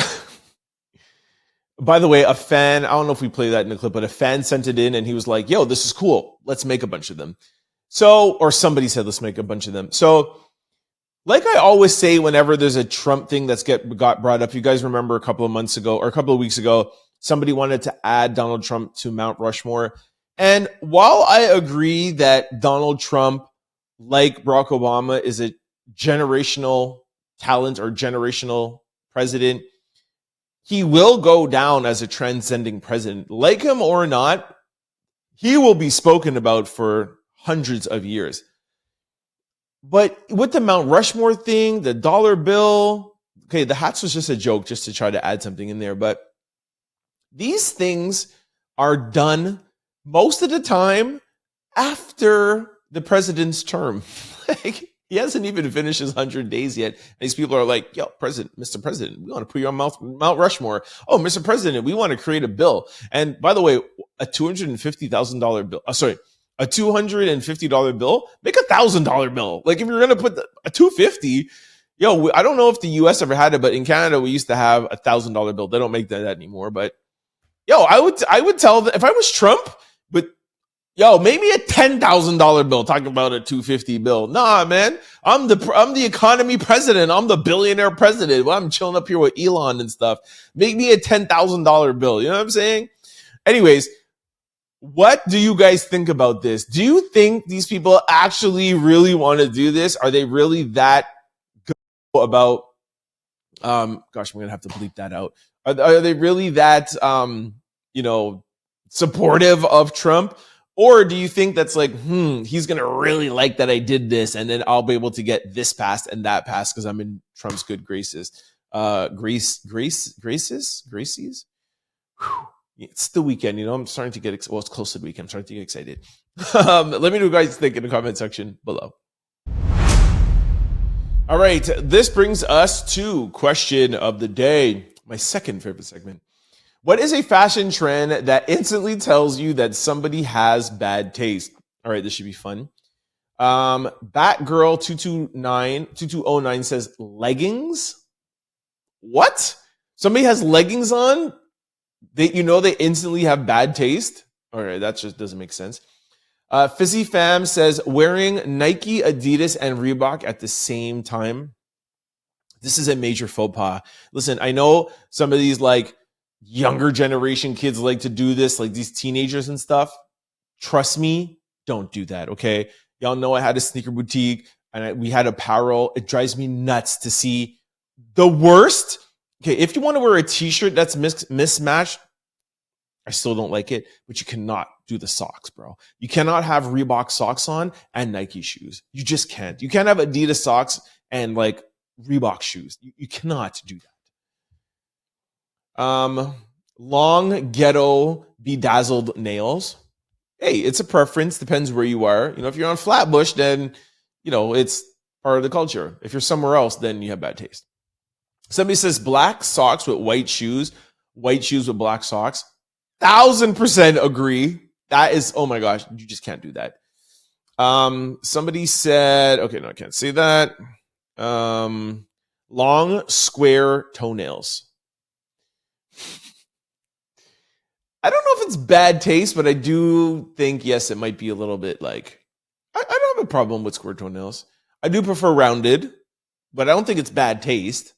by the way, a fan, I don't know if we play that in the clip, but a fan sent it in and he was like, yo, this is cool. Let's make a bunch of them. So, or somebody said, let's make a bunch of them. So, like I always say, whenever there's a Trump thing got brought up, you guys remember a couple of months ago or a couple of weeks ago, somebody wanted to add Donald Trump to Mount Rushmore. And while I agree that Donald Trump, like Barack Obama, is a generational talent or generational president, he will go down as a transcending president. Like him or not, he will be spoken about for hundreds of years. But with the Mount Rushmore thing, the dollar bill, okay, the hats was just a joke just to try to add something in there. But these things are done most of the time after the president's term. Like, he hasn't even finished his 100 days yet. And these people are like, yo, Mr. President, we want to put you on Mount Rushmore. Oh, Mr. President, we want to create a bill. And by the way, a $250,000 bill, a $250 bill, make a $1,000 bill. Like if you're going to put a $250, yo, I don't know if the US ever had it, but in Canada, we used to have a $1,000 bill. They don't make that anymore, but yo, I would tell them if I was Trump, but yo, maybe a $10,000 bill. Talking about a $250 bill. Nah, man, I'm the economy president. I'm the billionaire president. Well, I'm chilling up here with Elon and stuff. Make me a $10,000 bill. You know what I'm saying? Anyways, what do you guys think about this? Do you think these people actually really want to do this? Are they really that good about? Gosh, I'm gonna have to bleep that out. Are they really that supportive of Trump? Or do you think that's like, he's going to really like that I did this and then I'll be able to get this passed and that passed because I'm in Trump's good graces. Graces? Whew. It's the weekend, I'm starting to get, it's close to the weekend. I'm starting to get excited. Let me know what you guys think in the comment section below. All right, this brings us to question of the day, my second favorite segment. What is a fashion trend that instantly tells you that somebody has bad taste? All right, this should be fun. Batgirl 2209 says leggings. What? Somebody has leggings on? They instantly have bad taste? All right, that just doesn't make sense. Fizzy Fam says wearing Nike, Adidas, and Reebok at the same time. This is a major faux pas. Listen, I know some of these like younger generation kids like to do this, like these teenagers and stuff. Trust me, don't do that, okay? Y'all know I had a sneaker boutique and we had apparel. It drives me nuts to see the worst. Okay, if you want to wear a t-shirt that's mismatched, I still don't like it, but you cannot do the socks, bro. You cannot have Reebok socks on and Nike shoes. You just can't. You can't have Adidas socks and like Reebok shoes. You cannot do that. Long ghetto bedazzled nails. Hey, it's a preference. Depends where you are. If you're on Flatbush, then, it's part of the culture. If you're somewhere else, then you have bad taste. Somebody says black socks with white shoes with black socks. 1,000% agree. That is, oh my gosh, you just can't do that. Somebody said, okay, no, I can't say that. Long square toenails. I don't know if it's bad taste, but I do think, yes, it might be a little bit like, I don't have a problem with square toenails. I do prefer rounded, but I don't think it's bad taste.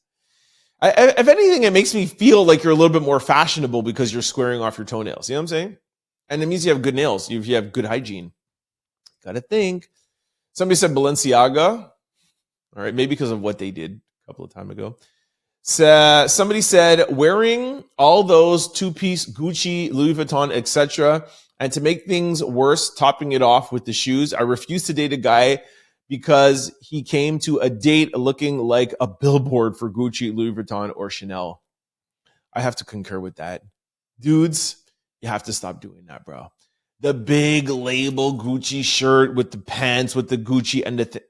If anything, it makes me feel like you're a little bit more fashionable because you're squaring off your toenails. You know what I'm saying? And it means you have good nails. You have good hygiene. Gotta think. Somebody said Balenciaga. All right, maybe because of what they did a couple of time ago. So, somebody said, wearing all those two-piece Gucci, Louis Vuitton, etc., and to make things worse, topping it off with the shoes. I refuse to date a guy because he came to a date looking like a billboard for Gucci, Louis Vuitton, or Chanel. I have to concur with that. Dudes, you have to stop doing that, bro. The big label Gucci shirt with the pants, with the Gucci and the thing.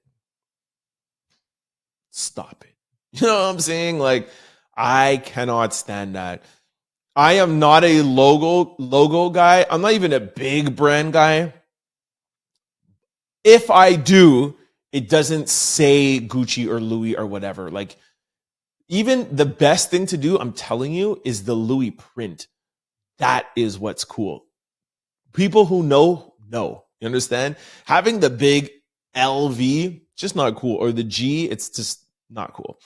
Stop it. You know what I'm saying? Like, I cannot stand that. I am not a logo guy. I'm not even a big brand guy. If I do, it doesn't say Gucci or Louis or whatever. Like, even the best thing to do, I'm telling you, is the Louis print. That is what's cool. People who know. You understand? Having the big LV, just not cool. Or the G, it's just not cool.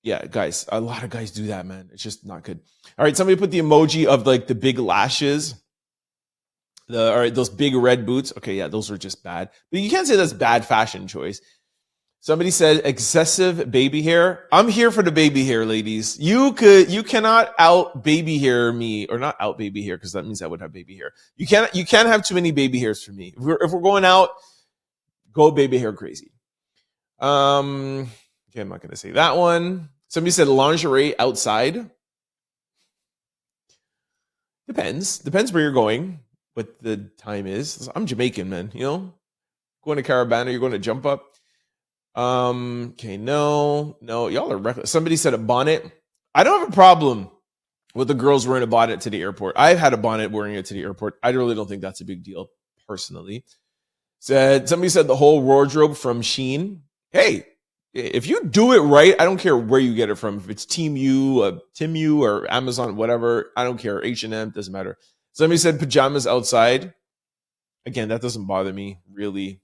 Yeah, guys, a lot of guys do that, man. It's just not good. All right, somebody put the emoji of like the big lashes. All right, those big red boots. Okay, yeah, those are just bad. But you can't say that's bad fashion choice. Somebody said excessive baby hair. I'm here for the baby hair, ladies. You cannot out baby hair me, or not out baby hair, because that means I would have baby hair. You can't have too many baby hairs for me. If we're going out, go baby hair crazy. Okay, I'm not gonna say that one. Somebody said lingerie outside. Depends where you're going, what the time is. I'm Jamaican, man. You know, going to Carabana, you're going to jump up. Okay, no, y'all are reckless. Somebody said a bonnet. I don't have a problem with the girls wearing a bonnet to the airport. I've had a bonnet wearing it to the airport. I really don't think that's a big deal, personally. Somebody said the whole wardrobe from Shein. Hey, if you do it right, I don't care where you get it from. If it's Timu or Amazon, whatever, I don't care. H&M, doesn't matter. Somebody said pajamas outside. Again, that doesn't bother me, really.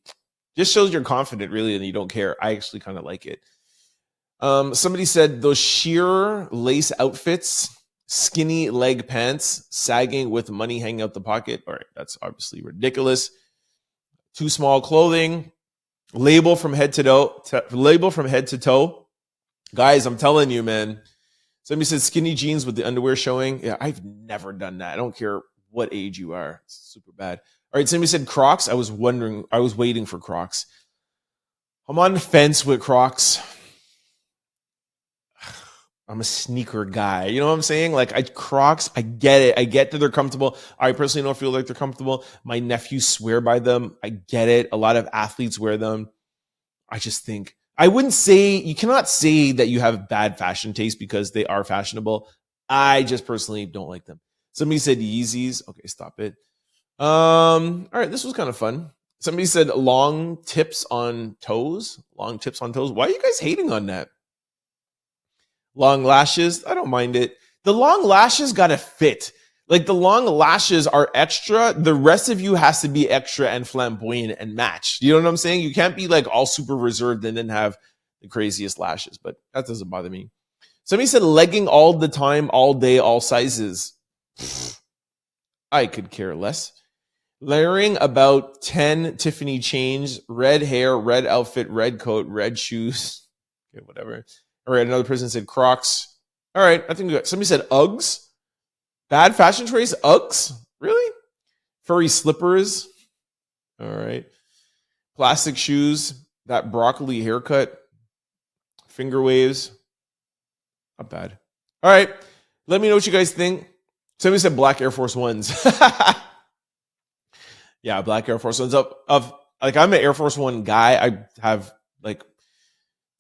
Just shows you're confident, really, and you don't care. I actually kind of like it. Somebody said those sheer lace outfits, skinny leg pants, sagging with money hanging out the pocket. All right, that's obviously ridiculous. Too small clothing, label from head to toe. Guys, I'm telling you, man. Somebody said skinny jeans with the underwear showing. Yeah, I've never done that. I don't care what age you are. It's super bad. All right, somebody said Crocs. I was waiting for Crocs. I'm on the fence with Crocs. I'm a sneaker guy. You know what I'm saying? Like, Crocs, I get it. I get that they're comfortable. I personally don't feel like they're comfortable. My nephews swear by them. I get it. A lot of athletes wear them. I just think, you cannot say that you have bad fashion taste because they are fashionable. I just personally don't like them. Somebody said Yeezys. Okay, stop it. All right, this was kind of fun. Somebody said long tips on toes. Long tips on toes. Why are you guys hating on that? Long lashes. I don't mind it. The long lashes gotta fit. Like, the long lashes are extra. The rest of you has to be extra and flamboyant and match. You know what I'm saying? You can't be like all super reserved and then have the craziest lashes, but that doesn't bother me. Somebody said legging all the time, all day, all sizes. I could care less. Layering about 10 Tiffany chains, red hair, red outfit, red coat, red shoes. Okay, whatever. All right, another person said Crocs. All right, I think we got, somebody said Uggs. Bad fashion choice, Uggs? Really? Furry slippers. All right. Plastic shoes, that broccoli haircut, finger waves. Not bad. All right, let me know what you guys think. Somebody said black Air Force Ones. Yeah, black Air Force Ones. Like, I'm an Air Force One guy. I have, like,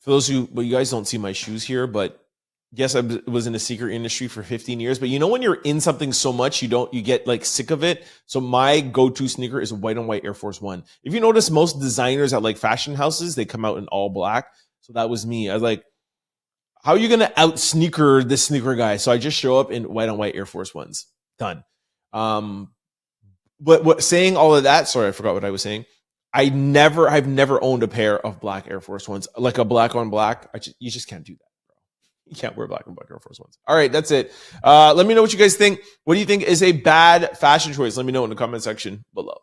for those you guys don't see my shoes here, but yes, I was in the sneaker industry for 15 years. But you know when you're in something so much, you get like sick of it. So my go-to sneaker is a white on white Air Force One. If you notice, most designers at like fashion houses, they come out in all black. So that was me. I was like, how are you gonna out sneaker this sneaker guy? So I just show up in white on white Air Force Ones. Done. But saying all of that, sorry, I forgot what I was saying. I've never owned a pair of black Air Force Ones, like a black on black. You just can't do that, bro. You can't wear black on black Air Force Ones. All right, that's it. Let me know what you guys think. What do you think is a bad fashion choice? Let me know in the comment section below.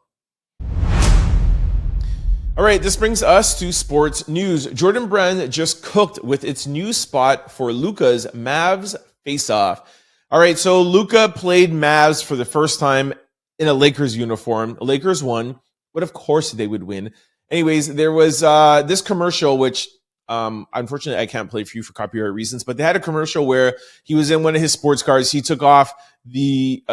All right, this brings us to sports news. Jordan Brand just cooked with its new spot for Luka's Mavs face-off. All right, so Luka played Mavs for the first time in a Lakers uniform. The Lakers won, but of course they would win. Anyways, there was this commercial, which unfortunately I can't play for you for copyright reasons, but they had a commercial where he was in one of his sports cars. He took off the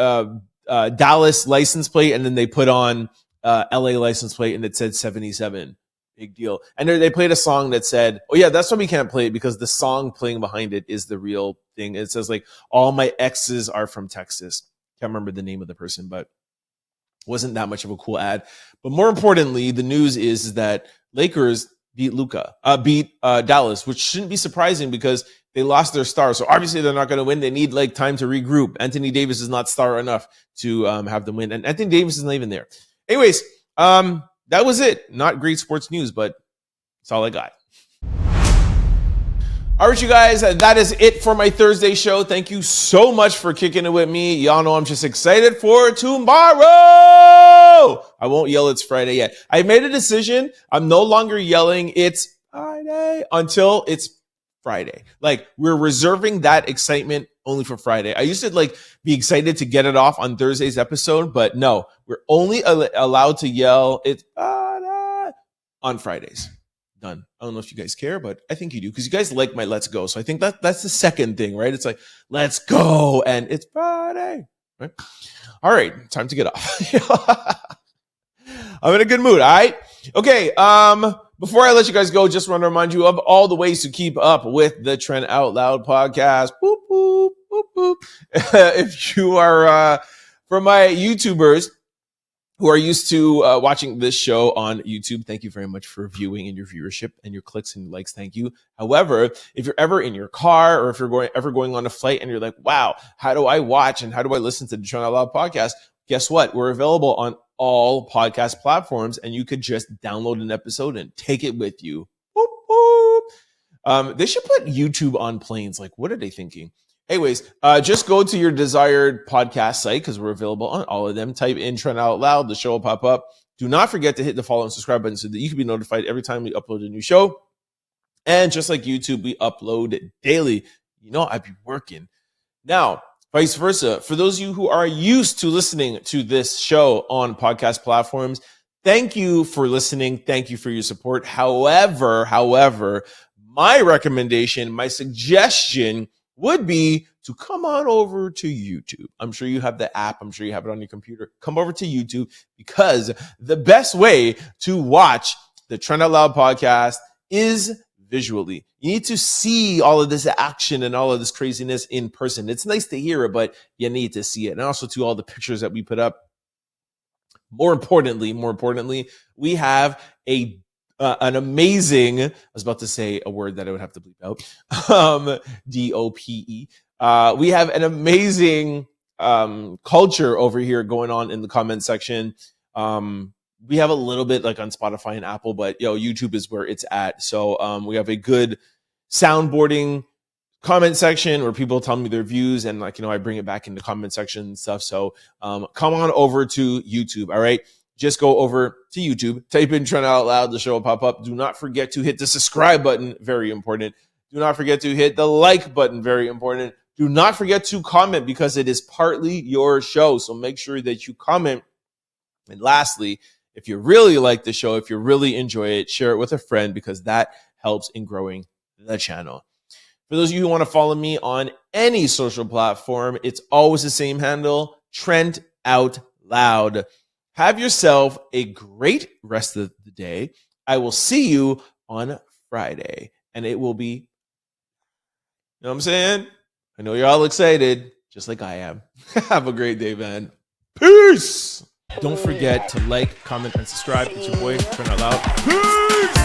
Dallas license plate, and then they put on LA license plate, and it said 77. Big deal. And they played a song that said, oh yeah, that's why we can't play it, because the song playing behind it is the real thing. It says like, all my exes are from Texas. Can't remember the name of the person, but wasn't that much of a cool ad. But more importantly, the news is that Lakers beat Dallas, which shouldn't be surprising because they lost their star. So obviously they're not going to win. They need like time to regroup. Anthony Davis is not star enough to have them win. And Anthony Davis is not even there. Anyways, that was it. Not great sports news, but that's all I got. All right, you guys, that is it for my Thursday show. Thank you so much for kicking it with me. Y'all know I'm just excited for tomorrow. I won't yell it's Friday yet. I made a decision. I'm no longer yelling it's Friday until it's Friday. Like, we're reserving that excitement only for Friday. I used to like be excited to get it off on Thursday's episode, but no, we're only allowed to yell it's Friday on Fridays. Done. I don't know if you guys care, but I think you do because you guys like my let's go. So I think that's the second thing, right? It's like, let's go. And it's Friday, right? All right. Time to get off. I'm in a good mood. All right. Okay. Before I let you guys go, just want to remind you of all the ways to keep up with the Trent Out Loud podcast. Boop, boop, boop, boop. If you are, for my YouTubers who are used to watching this show on YouTube, thank you very much for viewing and your viewership and your clicks and likes. Thank you. However, if you're ever in your car or if you're ever going on a flight and you're like, wow, how do I watch and how do I listen to the Trent Out Loud podcast? Guess what? We're available on all podcast platforms, and you could just download an episode and take it with you. Boop, boop. They should put YouTube on planes. Like, what are they thinking? Anyways, just go to your desired podcast site because we're available on all of them. Type in Trent Out Loud. The show will pop up. Do not forget to hit the follow and subscribe button so that you can be notified every time we upload a new show. And just like YouTube, we upload daily. You know, I'd be working. Now, vice versa. For those of you who are used to listening to this show on podcast platforms, thank you for listening. Thank you for your support. However, my recommendation, my suggestion would be to come on over to YouTube. I'm sure you have the app. I'm sure you have it on your computer. Come over to YouTube because the best way to watch the Trent Out Loud podcast is visually. You need to see all of this action and all of this craziness in person. It's nice to hear it, but you need to see it. And also to all the pictures that we put up. More importantly, we have an amazing, I was about to say a word that I would have to bleep out, DOPE. We have an amazing culture over here going on in the comment section. We have a little bit like on Spotify and Apple, but YouTube is where it's at. So we have a good soundboarding comment section where people tell me their views and I bring it back in the comment section and stuff. So come on over to YouTube. All right. Just go over to YouTube, type in Trent Out Loud, the show will pop up. Do not forget to hit the subscribe button. Very important. Do not forget to hit the like button. Very important. Do not forget to comment because it is partly your show. So make sure that you comment. And lastly, if you really like the show, if you really enjoy it, share it with a friend because that helps in growing the channel. For those of you who want to follow me on any social platform, it's always the same handle, Trent Out Loud. Have yourself a great rest of the day. I will see you on Friday, and it will be, you know what I'm saying? I know you're all excited, just like I am. Have a great day, man. Peace. Don't forget to like, comment, and subscribe. It's your boy, Trent Out Loud. Peace.